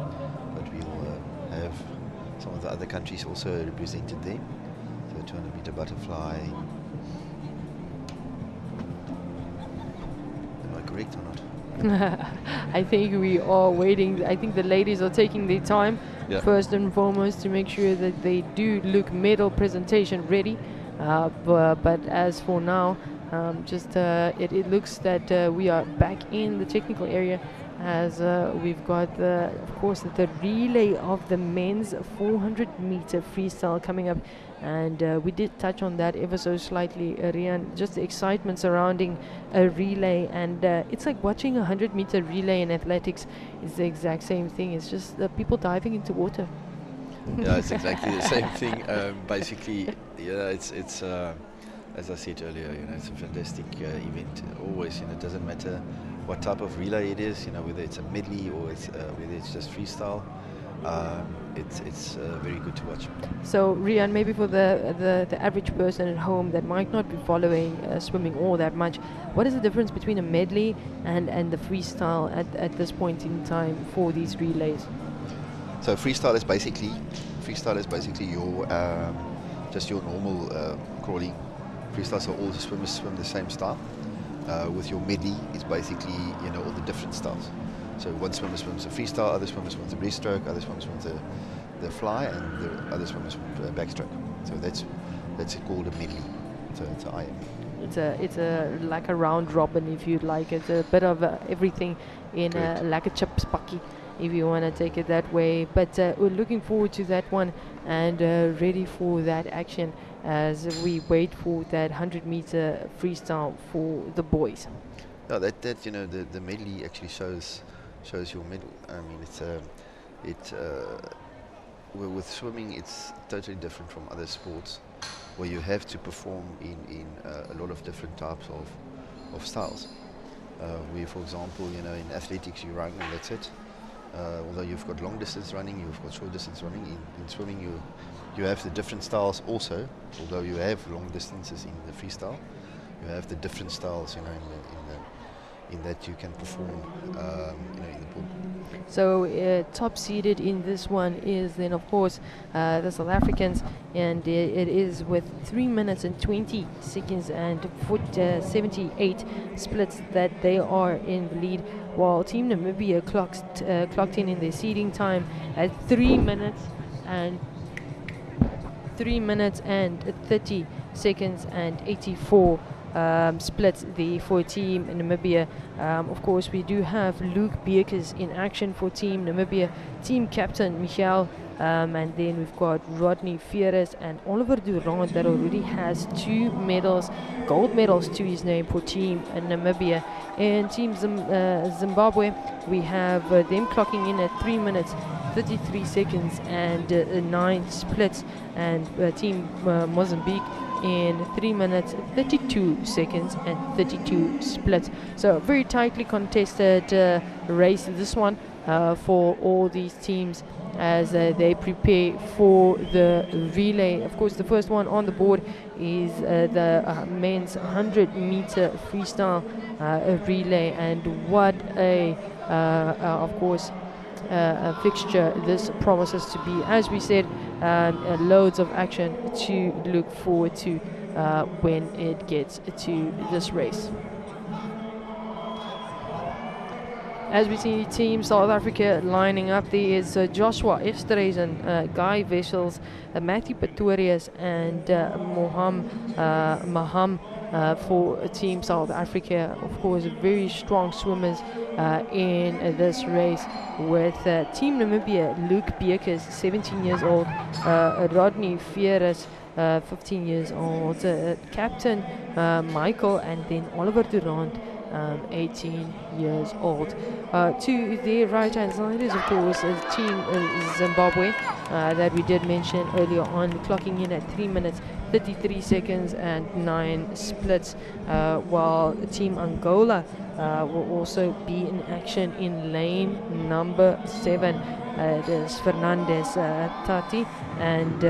but we'll have some of the other countries also represented there. So 200-meter butterfly. Am I correct or not? I think we are waiting. I think the ladies are taking their time, first and foremost, to make sure that they do look medal presentation ready. But as for now, it looks that we are back in the technical area, as we've got of course the relay of the men's 400-meter freestyle coming up. And we did touch on that ever so slightly, Rian, just the excitement surrounding a relay. And it's like watching a 100-meter relay in athletics. It's the exact same thing. It's just people diving into water. Yeah, it's exactly the same thing. Basically, it's as I said earlier, it's a fantastic event. Always, it doesn't matter what type of relay it is, whether it's a medley or whether it's just freestyle. It's very good to watch. So Rian, maybe for the average person at home that might not be following swimming all that much, what is the difference between a medley and the freestyle at this point in time for these relays? So freestyle is basically your just your normal crawling freestyle. So all the swimmers swim the same style. With your medley, it's basically all the different styles. So one swimmer swims a freestyle, other swimmer swims a breaststroke, other swimmer swims the fly, and the other swimmer swims a backstroke. So that's called a medley. So it's an IM. It's a like a round robin, if you'd like. It's a bit of everything in like a chips pakkie, if you want to take it that way. But we're looking forward to that one and ready for that action as we wait for that 100-meter freestyle for the boys. No, that the medley actually shows your medal. I mean, with swimming, it's totally different from other sports, where you have to perform in a lot of different types of styles. Where, for example, in athletics you run and that's it. Although you've got long distance running, you've got short distance running. In swimming, you have the different styles also. Although you have long distances in the freestyle, you have the different styles, in that you can perform, in the pool. So top seeded in this one is then of course the South Africans, and it is with 3 minutes and 20 seconds and 78 splits that they are in the lead, while Team Namibia clocked in their seeding time at 3 minutes and 30 seconds and 84 splits there for Team Namibia. Of course, we do have Luke Beekers in action for Team Namibia, team captain Michael, and then we've got Rodney Fieres and Oliver Durand that already has 2 medals, gold medals to his name for Team Namibia. And Team Zimbabwe, we have them clocking in at 3 minutes 33 seconds and 9 splits, and Team Mozambique in 3 minutes 32 seconds and 32 splits. So very tightly contested race, this one, for all these teams as they prepare for the relay. Of course, the first one on the board is the men's 100-meter freestyle relay, and what a of course a fixture this promises to be. As we said, loads of action to look forward to when it gets to this race. As we see Team South Africa lining up, there is Joshua Esterhuizen, Guy Wessels, Matthew Pretorius, and Maham for Team South Africa. Of course, very strong swimmers in this race, with Team Namibia, Luke Beekers, 17 years old, Rodney Fieres, 15 years old, Captain Michael, and then Oliver Durand, 18 years old. To the right hand side is of course Team Zimbabwe that we did mention earlier on, clocking in at 3 minutes 33 seconds and 9 splits, while Team Angola will also be in action in lane number 7. There's Fernandez, Tati, and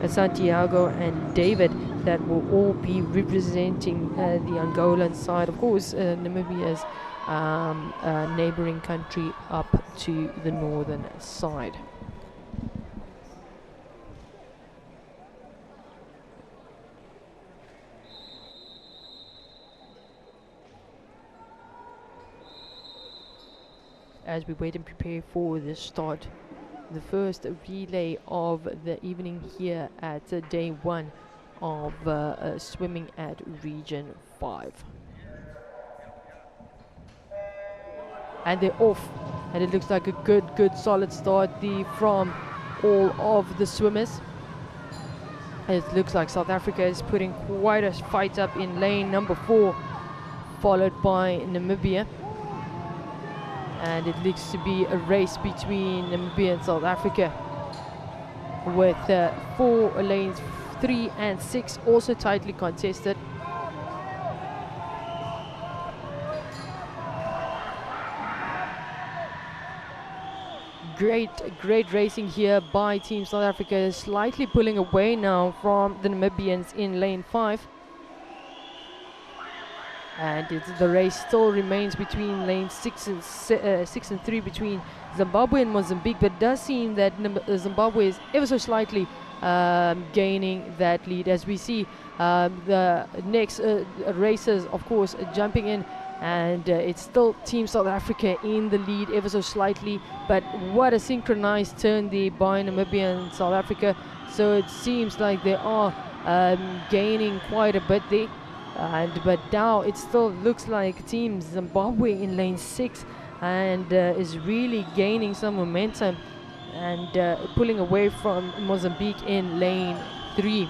Santiago and David that will all be representing the Angolan side. Of course, Namibia's neighboring country up to the northern side. As we wait and prepare for the start, the first relay of the evening here at day 1 of swimming at Region 5. And they're off, and it looks like a good solid start there from all of the swimmers. It looks like South Africa is putting quite a fight up in lane number 4, followed by Namibia. And it looks to be a race between Namibia and South Africa, with 4 lanes 3 and 6 also tightly contested. Great racing here by Team South Africa, slightly pulling away now from the Namibians in lane 5. And the race still remains between lane 6 and 3 between Zimbabwe and Mozambique, but it does seem that Zimbabwe is ever so slightly gaining that lead, as we see the next racers, of course, jumping in, and it's still Team South Africa in the lead ever so slightly. But what a synchronized turn there by Namibia and South Africa. So it seems like they are gaining quite a bit there. But now it still looks like Team Zimbabwe in lane 6 and is really gaining some momentum and pulling away from Mozambique in lane 3.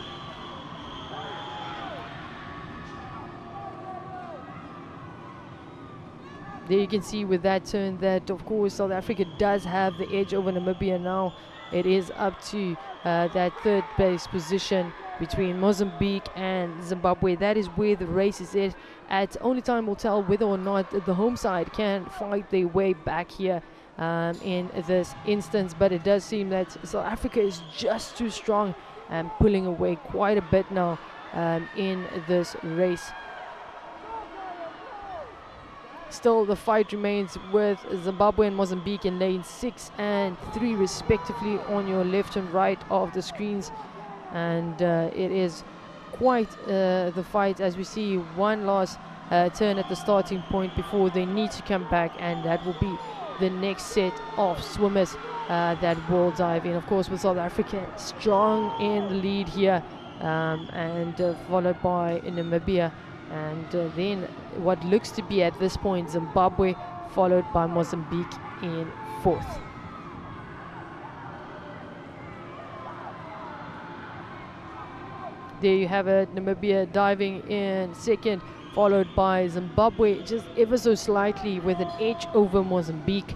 There you can see with that turn that, of course, South Africa does have the edge over Namibia now. It is up to that third place position between Mozambique and Zimbabwe. That is where the race is at. Only time will tell whether or not the home side can fight their way back here in this instance. But it does seem that South Africa is just too strong and pulling away quite a bit now in this race. Still, the fight remains with Zimbabwe and Mozambique in lane 6 and 3 respectively on your left and right of the screens. And it is quite the fight, as we see one last turn at the starting point before they need to come back, and that will be the next set of swimmers that will dive in. Of course, with South Africa strong in the lead here, and followed by Namibia. And then what looks to be at this point Zimbabwe, followed by Mozambique in 4th. There you have it, Namibia diving in 2nd, followed by Zimbabwe just ever so slightly with an edge over Mozambique.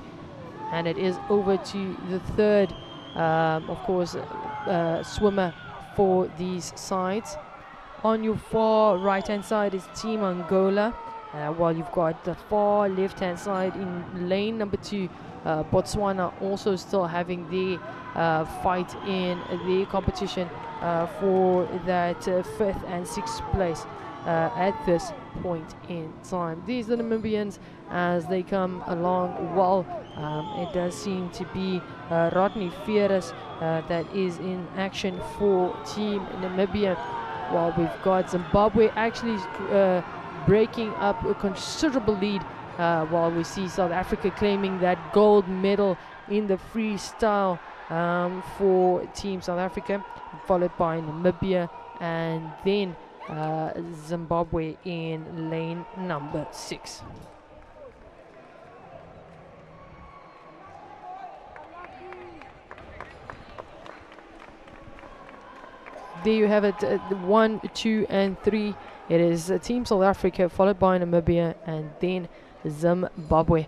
And it is over to the 3rd, of course, swimmer for these sides. On your far right hand side is Team Angola, while you've got the far left hand side in lane number 2, Botswana also still having the fight in the competition for that 5th and 6th place at this point in time. These are the Namibians as they come along well. It does seem to be Rodney Fierus that is in action for Team Namibia, while we've got Zimbabwe actually breaking up a considerable lead, while we see South Africa claiming that gold medal in the freestyle for Team South Africa, followed by Namibia and then Zimbabwe in lane number 6. There you have it, 1, 2 and 3. It is Team South Africa, followed by Namibia and then Zimbabwe.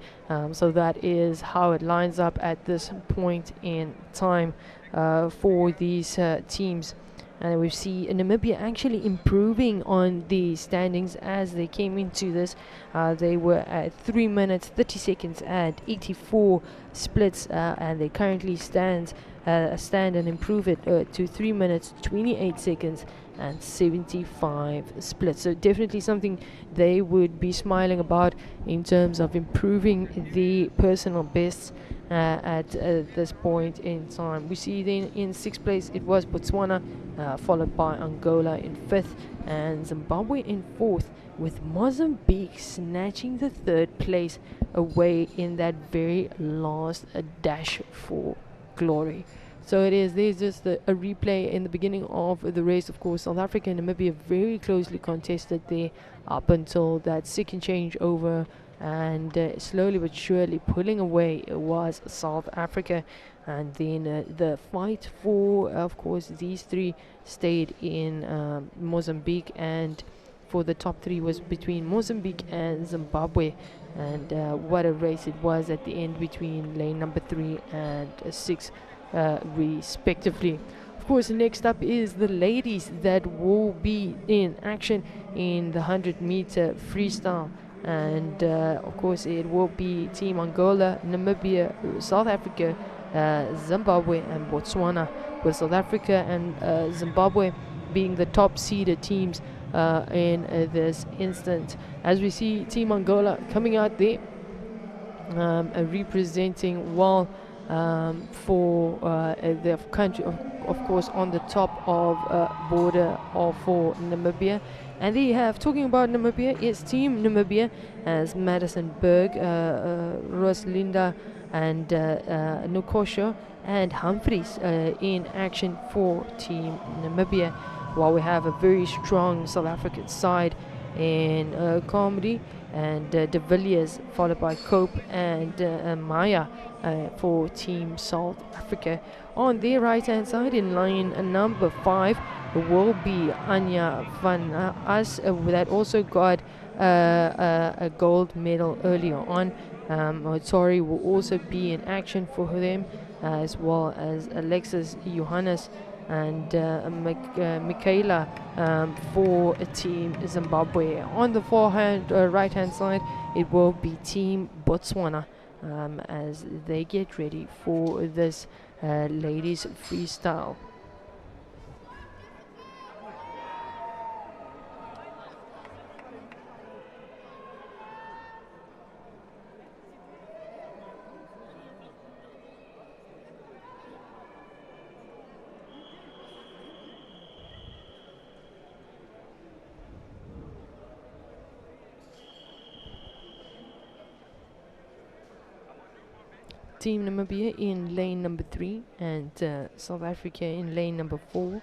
So that is how it lines up at this point in time for these teams. And we see Namibia actually improving on the standings as they came into this. They were at 3 minutes 30 seconds at 84 splits, and they currently stand and improve it to 3 minutes 28 seconds and 75 splits. So definitely something they would be smiling about in terms of improving the personal bests at this point in time. We see then in 6th place it was Botswana, followed by Angola in 5th and Zimbabwe in 4th, with Mozambique snatching the 3rd place away in that very last dash for glory. So there's just a replay in the beginning of the race. Of course, South Africa and Namibia very closely contested there up until that second changeover, and slowly but surely pulling away was South Africa. And then the fight for, of course, these 3 stayed in Mozambique, and for the top 3 was between Mozambique and Zimbabwe. And what a race it was at the end between lane number 3 and 6 respectively. Of course, next up is the ladies that will be in action in the 100-meter freestyle. And of course it will be Team Angola, Namibia, South Africa, Zimbabwe and Botswana, with South Africa and Zimbabwe being the top seeded teams in this instant. As we see Team Angola coming out there representing well for their country, of course, on the top of border for Namibia. And there you have, talking about Namibia, it's Team Namibia as Madison Berg, Roslinda and Nukosho and Humphreys in action for Team Namibia, while we have a very strong South African side in Comedy and De Villiers, followed by Cope and Maya for Team South Africa. On their right hand side, in line number 5, will be Anya van As, that also got a gold medal earlier on. Tori will also be in action for them, as well as Alexis Johannes and Michaela for Team Zimbabwe. On the right hand side, it will be Team Botswana as they get ready for this ladies freestyle. Team Namibia in lane number 3 and South Africa in lane number 4.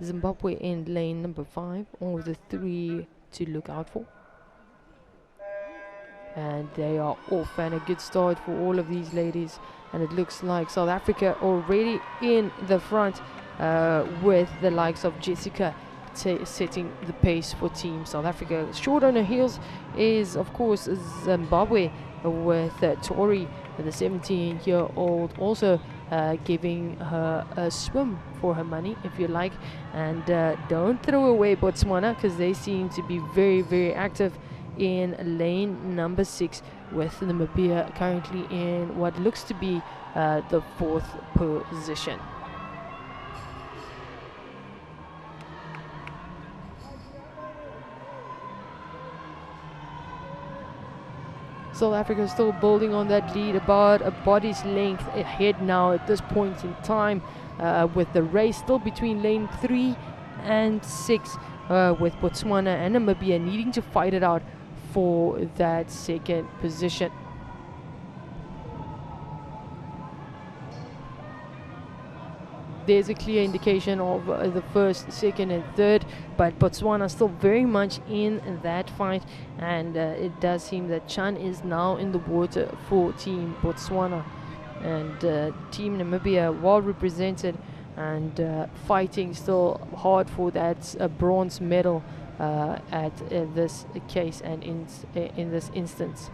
Zimbabwe in lane number 5. All the 3 to look out for. And they are off, and a good start for all of these ladies. And it looks like South Africa already in the front with the likes of Jessica setting the pace for Team South Africa. Short on her heels is, of course, Zimbabwe with Tori, the 17-year-old, also giving her a swim for her money, if you like. And don't throw away Botswana, because they seem to be very, very active in lane number 6, with Namibia currently in what looks to be the 4th position. South Africa is still building on that lead, about a body's length ahead now at this point in time, with the race still between lane 3 and 6, with Botswana and Namibia needing to fight it out for that second position. There's a clear indication of the first, second and third, but Botswana still very much in that fight, and it does seem that Chan is now in the water for Team Botswana, and Team Namibia well represented and fighting still hard for that bronze medal at this case and in this instance.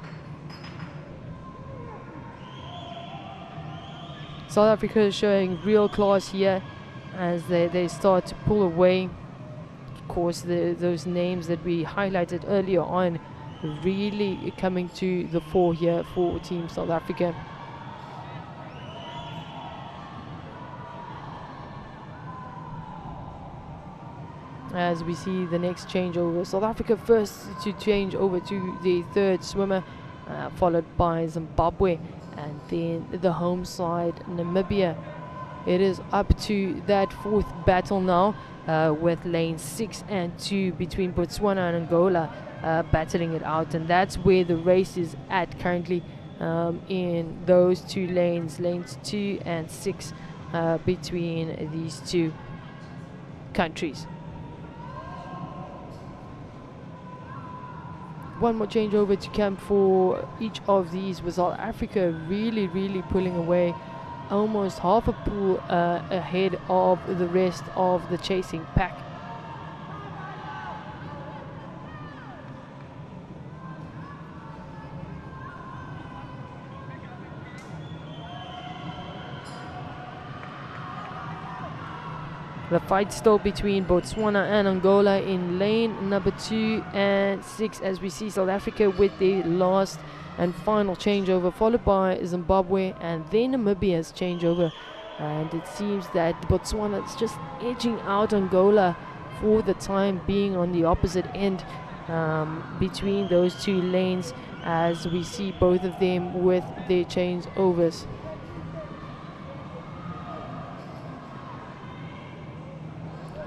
South Africa is showing real class here as they start to pull away. Of course, those names that we highlighted earlier on really coming to the fore here for Team South Africa. As we see the next changeover, South Africa first to change over to the 3rd swimmer, followed by Zimbabwe, and then the home side, Namibia. It is up to that 4th battle now, with lane 6 and 2 between Botswana and Angola battling it out, and that's where the race is at currently, in those 2 lanes, lanes 2 and 6, between these 2 countries. One more change over to camp for each of these, with South Africa really pulling away, almost half a pool ahead of the rest of the chasing pack. The fight still between Botswana and Angola in lane number 2 and 6, as we see South Africa with the last and final changeover, followed by Zimbabwe and then Namibia's changeover. And it seems that Botswana is just edging out Angola for the time being on the opposite end, between those 2 lanes, as we see both of them with their changeovers.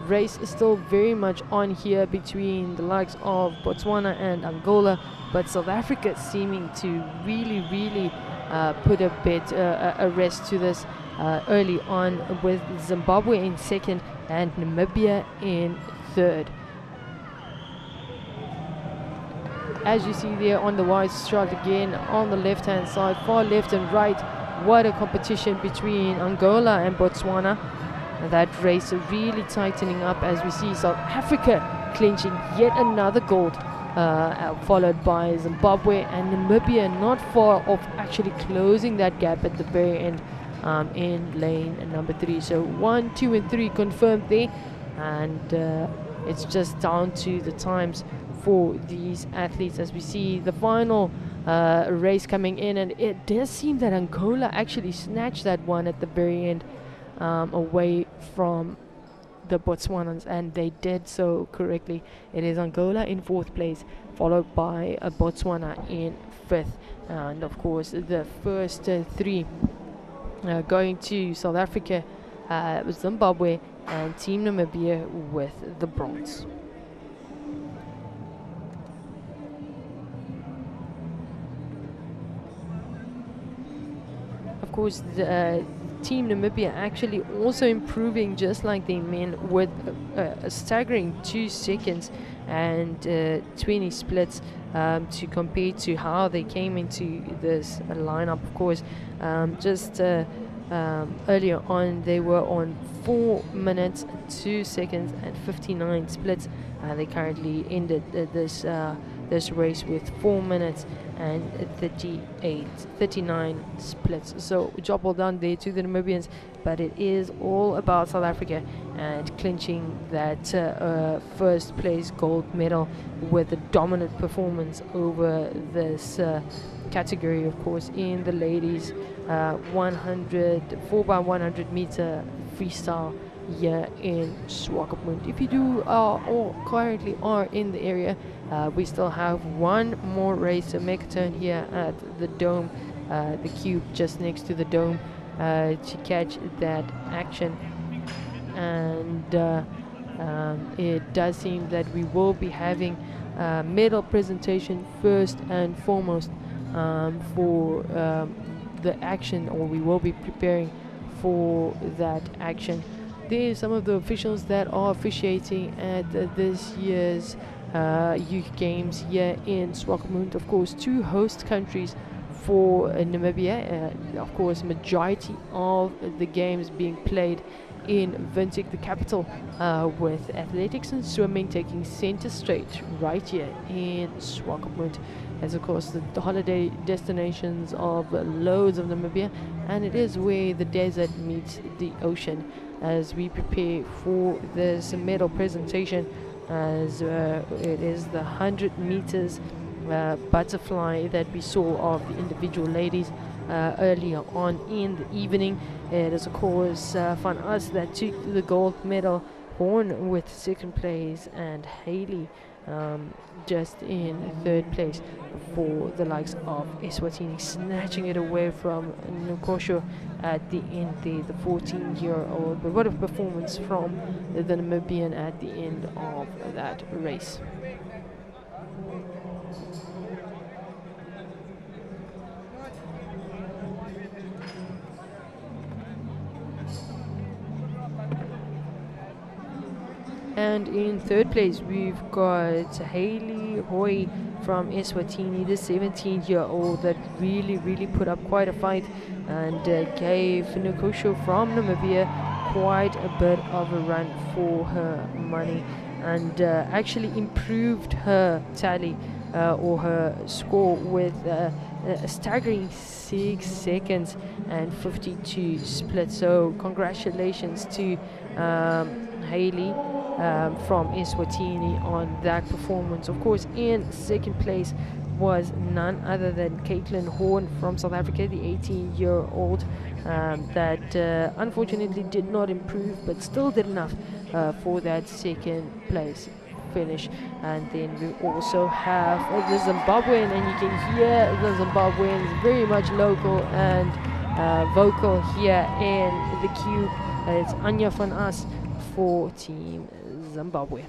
Race is still very much on here between the likes of Botswana and Angola, but South Africa seeming to really put a bit a rest to this early on, with Zimbabwe in second and Namibia in third. As you see there on the wide strut again on the left hand side, far left and right, what a competition between Angola and Botswana. That race really tightening up as we see South Africa clinching yet another gold, followed by Zimbabwe and Namibia not far off, actually closing that gap at the very end in lane number 3. So 1, 2 and 3 confirmed there, and it's just down to the times for these athletes as we see the final race coming in, and it does seem that Angola actually snatched that one at the very end away from the Botswanans, and they did so correctly. It is Angola in 4th place, followed by Botswana in 5th, and of course the first 3 going to South Africa was Zimbabwe and Team Namibia with the bronze. Of course, the Team Namibia actually also improving just like the men, with a staggering 2 seconds and 20 splits to compare to how they came into this lineup. Of course, just earlier on they were on 4 minutes 2 seconds and 59 splits. They currently ended this race with 4 minutes and 39 splits. So job well done there to the Namibians, but it is all about South Africa and clinching that first place gold medal with a dominant performance over this category, of course, in the ladies 4x100 meter freestyle here in Swakopmund. If you do or currently are in the area, we still have one more race to make a turn here at the dome, the cube just next to the dome, to catch that action. And it does seem that we will be having medal presentation first and foremost for the action, or we will be preparing for that action. There are some of the officials that are officiating at this year's youth games here in Swakopmund. Of course, 2 host countries for Namibia. Of course, majority of the games being played in Windhoek, the capital, with athletics and swimming taking center stage right here in Swakopmund, as of course the holiday destinations of loads of Namibia, and it is where the desert meets the ocean. As we prepare for this medal presentation, as it is the 100 meters butterfly that we saw of the individual ladies earlier on in the evening. It is of course Van Us that took the gold medal, Horn with 2nd place, and Haley just in 3rd place for the likes of Eswatini, snatching it away from Nkosho at the end there, the 14-year-old. But what a performance from the Namibian at the end of that race. And in 3rd place, we've got Haley Hoy from Eswatini, the 17-year-old that really put up quite a fight and gave Nkosho from Namibia quite a bit of a run for her money, and actually improved her tally or her score with a staggering 6 seconds and 52 splits. So congratulations to Haley from Eswatini on that performance. Of course, in 2nd place was none other than Caitlin Horn from South Africa, the 18-year-old that unfortunately did not improve, but still did enough for that 2nd place finish. And then we also have the Zimbabwean, and you can hear the Zimbabweans very much local and vocal here in the cube. It's Anya Van Us for Team Zimbabwe.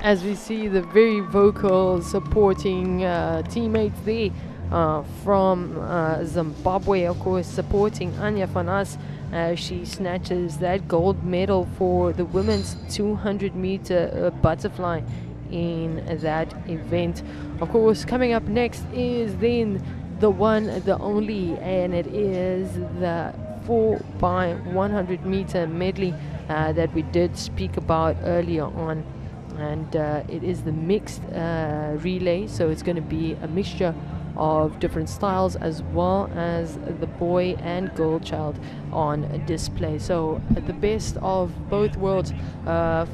As we see the very vocal supporting teammates there from Zimbabwe, of course, supporting Anya Fanas as she snatches that gold medal for the women's 200-meter butterfly in that event. Of course, coming up next is then the one, the only, and it is the 4x100 meter medley that we did speak about earlier on. And it is the mixed relay, so it's going to be a mixture of different styles as well as the boy and girl child on display. So the best of both worlds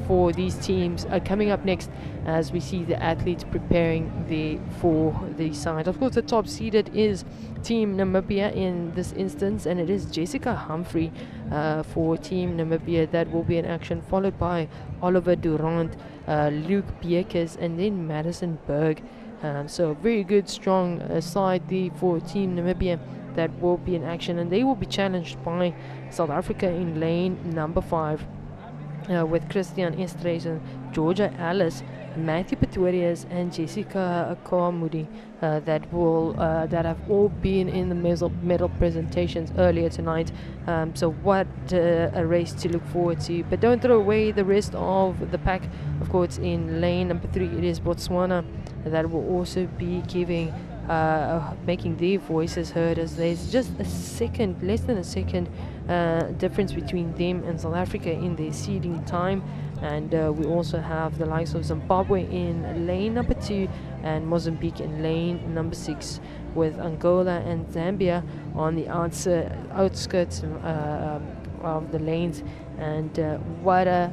for these teams are coming up next as we see the athletes preparing for the side. Of course, the top seeded is Team Namibia in this instance, and it is Jessica Humphrey for Team Namibia that will be in action, followed by Oliver Durant, Luke Biekes, and then Madison Berg. So very good, strong side there for Team Namibia that will be in action, and they will be challenged by South Africa in lane number 5 with Christian Estreisen, Georgia Alice, Matthew Pretorius, and Jessica Kawamudi that have all been in the medal presentations earlier tonight. So what a race to look forward to. But don't throw away the rest of the pack. Of course, in lane number 3 it is Botswana that will also be giving making their voices heard, as there's just less than a second difference between them and South Africa in their seeding time. And we also have the likes of Zimbabwe in lane number 2 and Mozambique in lane number 6, with Angola and Zambia on the outskirts of the lanes. And what a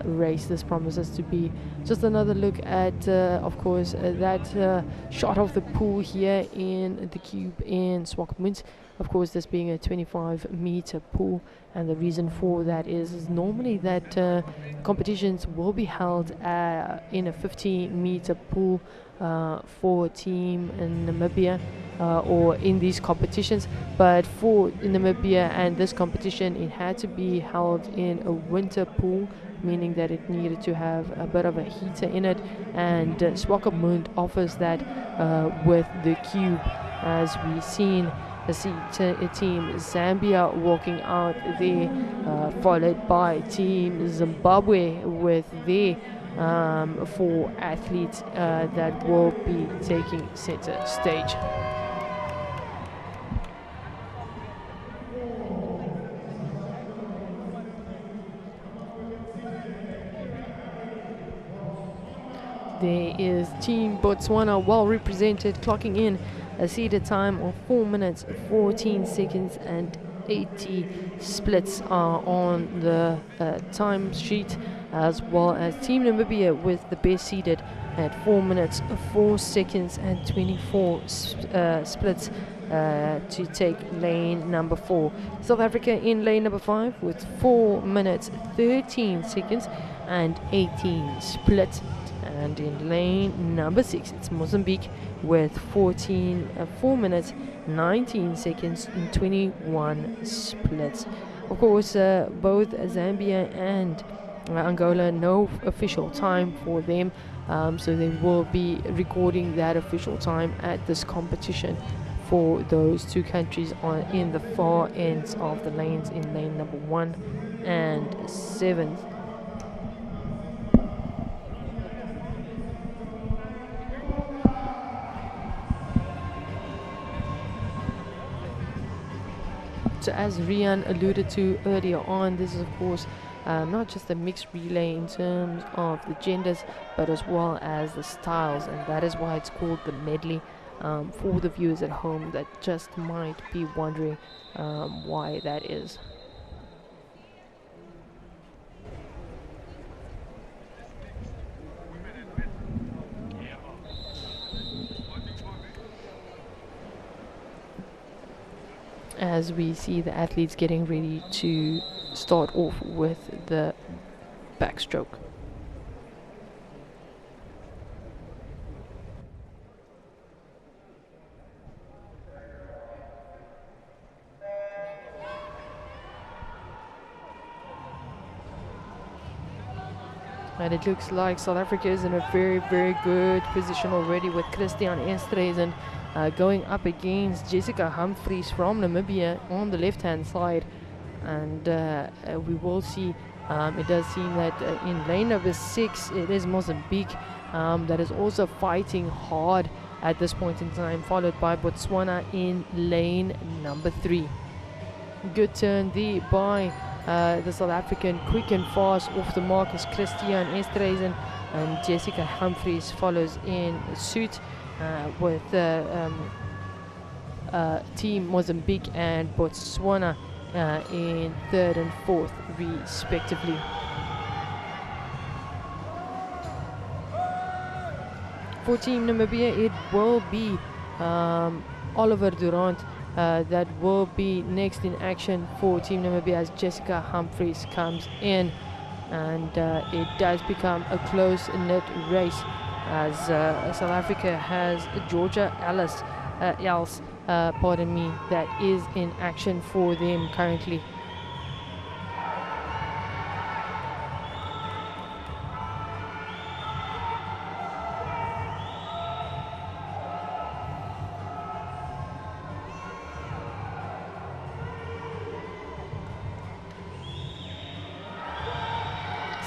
race this promises to be. Just another look at of course that shot of the pool here in the cube in Swakopmund. Of course, this being a 25-meter pool, and the reason for that is normally that competitions will be held in a 15-meter pool for Team in Namibia or in these competitions. But for Namibia and this competition, it had to be held in a winter pool, meaning that it needed to have a bit of a heater in it, and Swakopmund offers that with the cube, as we've seen. See Team Zambia walking out there, followed by Team Zimbabwe with their 4 athletes that will be taking center stage. There is Team Botswana well represented, clocking in a seeded time of 4 minutes 14 seconds and 80 splits are on the time sheet, as well as Team Namibia with the best seeded at 4 minutes 4 seconds and 24 splits to take lane number 4. South Africa in lane number 5 with 4 minutes 13 seconds and 18 splits. And in lane number 6, it's Mozambique with 4 minutes 19 seconds and 21 splits. Of course, both Zambia and Angola, no official time for them, so they will be recording that official time at this competition for those 2 countries in the far ends of the lanes in lane number 1 and 7. So as Rian alluded to earlier on, this is of course not just a mixed relay in terms of the genders, but as well as the styles, and that is why it's called the medley. For the viewers at home that just might be wondering why that is. As we see the athletes getting ready to start off with the backstroke. And it looks like South Africa is in a very, very good position already with Christian Esterhuizen going up against Jessica Humphreys from Namibia on the left-hand side. And we will see, it does seem that in lane number 6, it is Mozambique that is also fighting hard at this point in time, followed by Botswana in lane number 3. Good turn there by the South African, quick and fast off the mark is Christian Esterhuizen, and Jessica Humphreys follows in suit with Team Mozambique and Botswana in 3rd and 4th respectively. For Team Namibia, it will be Oliver Durant that will be next in action for Team Namibia as Jessica Humphreys comes in, and it does become a close-knit race as South Africa has Georgia Else, that is in action for them currently.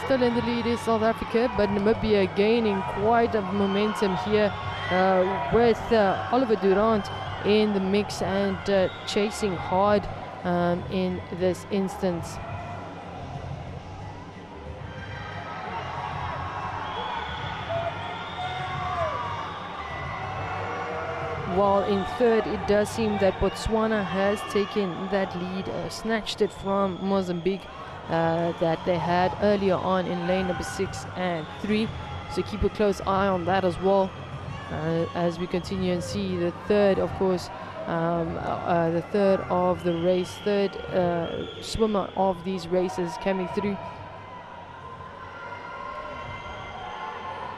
Still in the lead is South Africa, but Namibia gaining quite a momentum here with Oliver Durant in the mix and chasing hard in this instance. While in 3rd, it does seem that Botswana has taken that lead, snatched it from Mozambique that they had earlier on in lane number 6 and 3. So keep a close eye on that as well as we continue and see the 3rd, of course, the 3rd of the race, 3rd swimmer of these races coming through.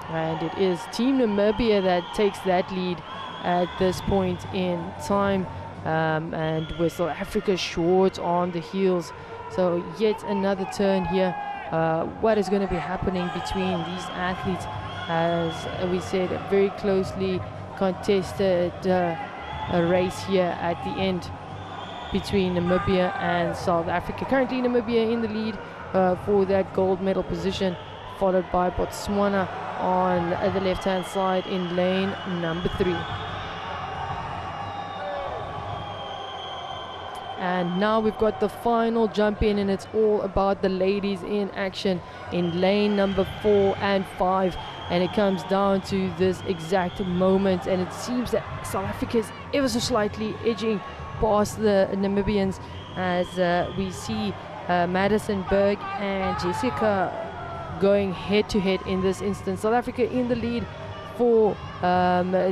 And it is Team Namibia that takes that lead at this point in time, and with South Africa short on the heels. So yet another turn here. What is going to be happening between these athletes? As we said, a very closely contested race here at the end between Namibia and South Africa. Currently Namibia in the lead for that gold medal position, followed by Botswana on the left-hand side in lane number 3. And now we've got the final jump in, and it's all about the ladies in action in lane number 4 and 5. And it comes down to this exact moment, and it seems that South Africa is ever so slightly edging past the Namibians as we see Madison Berg and Jessica going head to head in this instance. South Africa in the lead for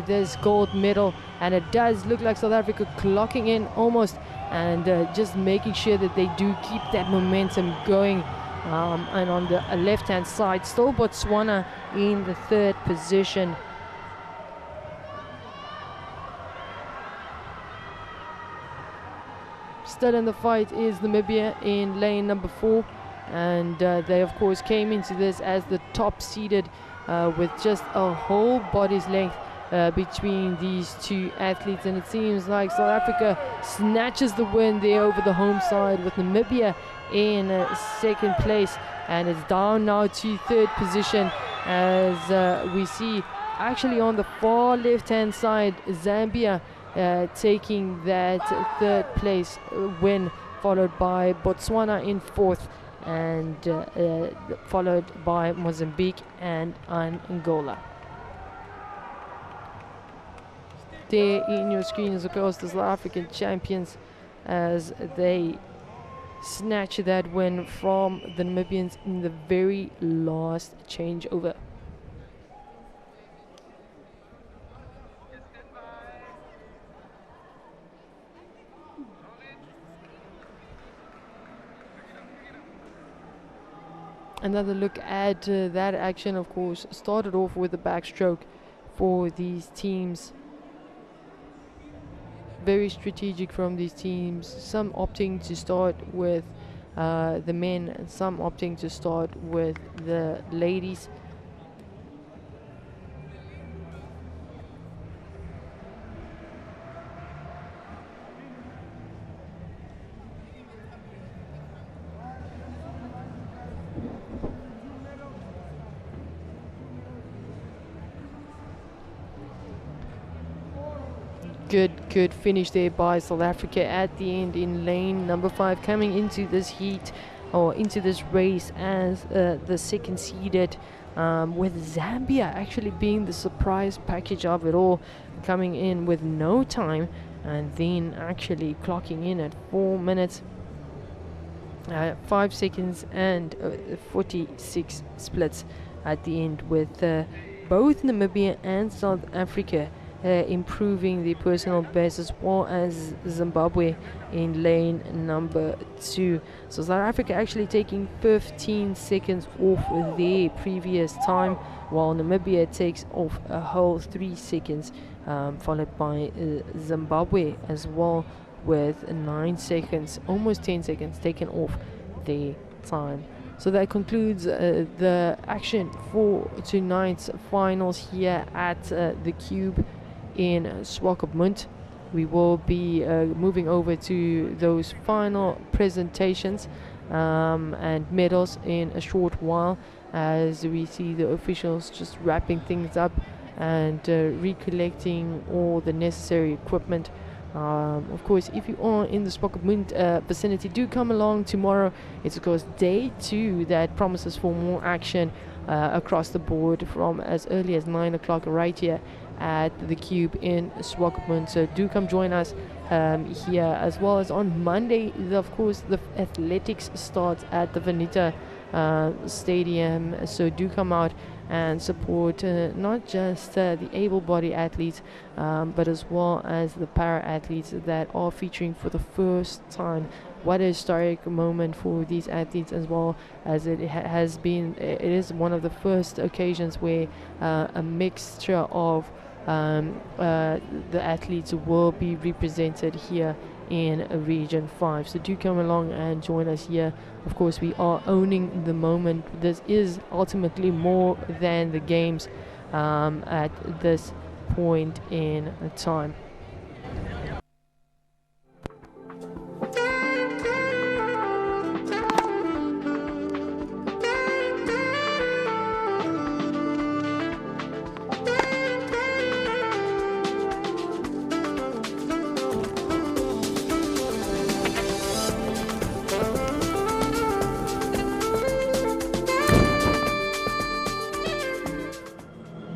this gold medal, and it does look like South Africa clocking in almost, and just making sure that they do keep that momentum going. And on the left-hand side, still Botswana in the 3rd position. Still in the fight is Namibia in lane number 4, and they of course came into this as the top seeded with just a whole body's length between these two athletes, and it seems like South Africa snatches the win there over the home side with Namibia in 2nd place, and it's down now to 3rd position as we see actually on the far left hand side Zambia taking that 3rd place win, followed by Botswana in 4th, and followed by Mozambique and Angola. There in your screens, of course, the South African champions as they snatch that win from the Namibians in the very last changeover. Another look at that action, of course, started off with the backstroke for these teams. Very strategic from these teams, some opting to start with the men, and some opting to start with the ladies. Good finish there by South Africa at the end in lane number 5, coming into this heat or into this race as the second seeded, with Zambia actually being the surprise package of it all, coming in with no time and then actually clocking in at 4 minutes 5 seconds and 46 splits at the end, with both Namibia and South Africa improving the personal best, as well as Zimbabwe in lane number 2. So South Africa actually taking 15 seconds off their previous time, while Namibia takes off a whole 3 seconds, followed by Zimbabwe as well with 9 seconds, almost 10 seconds taken off their time. So that concludes the action for tonight's finals here at the Cube in Swakopmund. We will be moving over to those final presentations and medals in a short while, as we see the officials just wrapping things up and recollecting all the necessary equipment. Of course, if you are in the Swakopmund vicinity, do come along tomorrow. It's of course day 2 that promises for more action across the board from as early as 9 o'clock right here at the Cube in Swakopmund. So do come join us here, as well as on Monday. Of course, the athletics starts at the Vanita Stadium. So do come out and support not just the able-bodied athletes, but as well as the para-athletes that are featuring for the first time. What a historic moment for these athletes, as well as it has been. It is one of the first occasions where a mixture of the athletes will be represented here in Region 5. So do come along and join us here. Of course, we are owning the moment. This is ultimately more than the games at this point in time.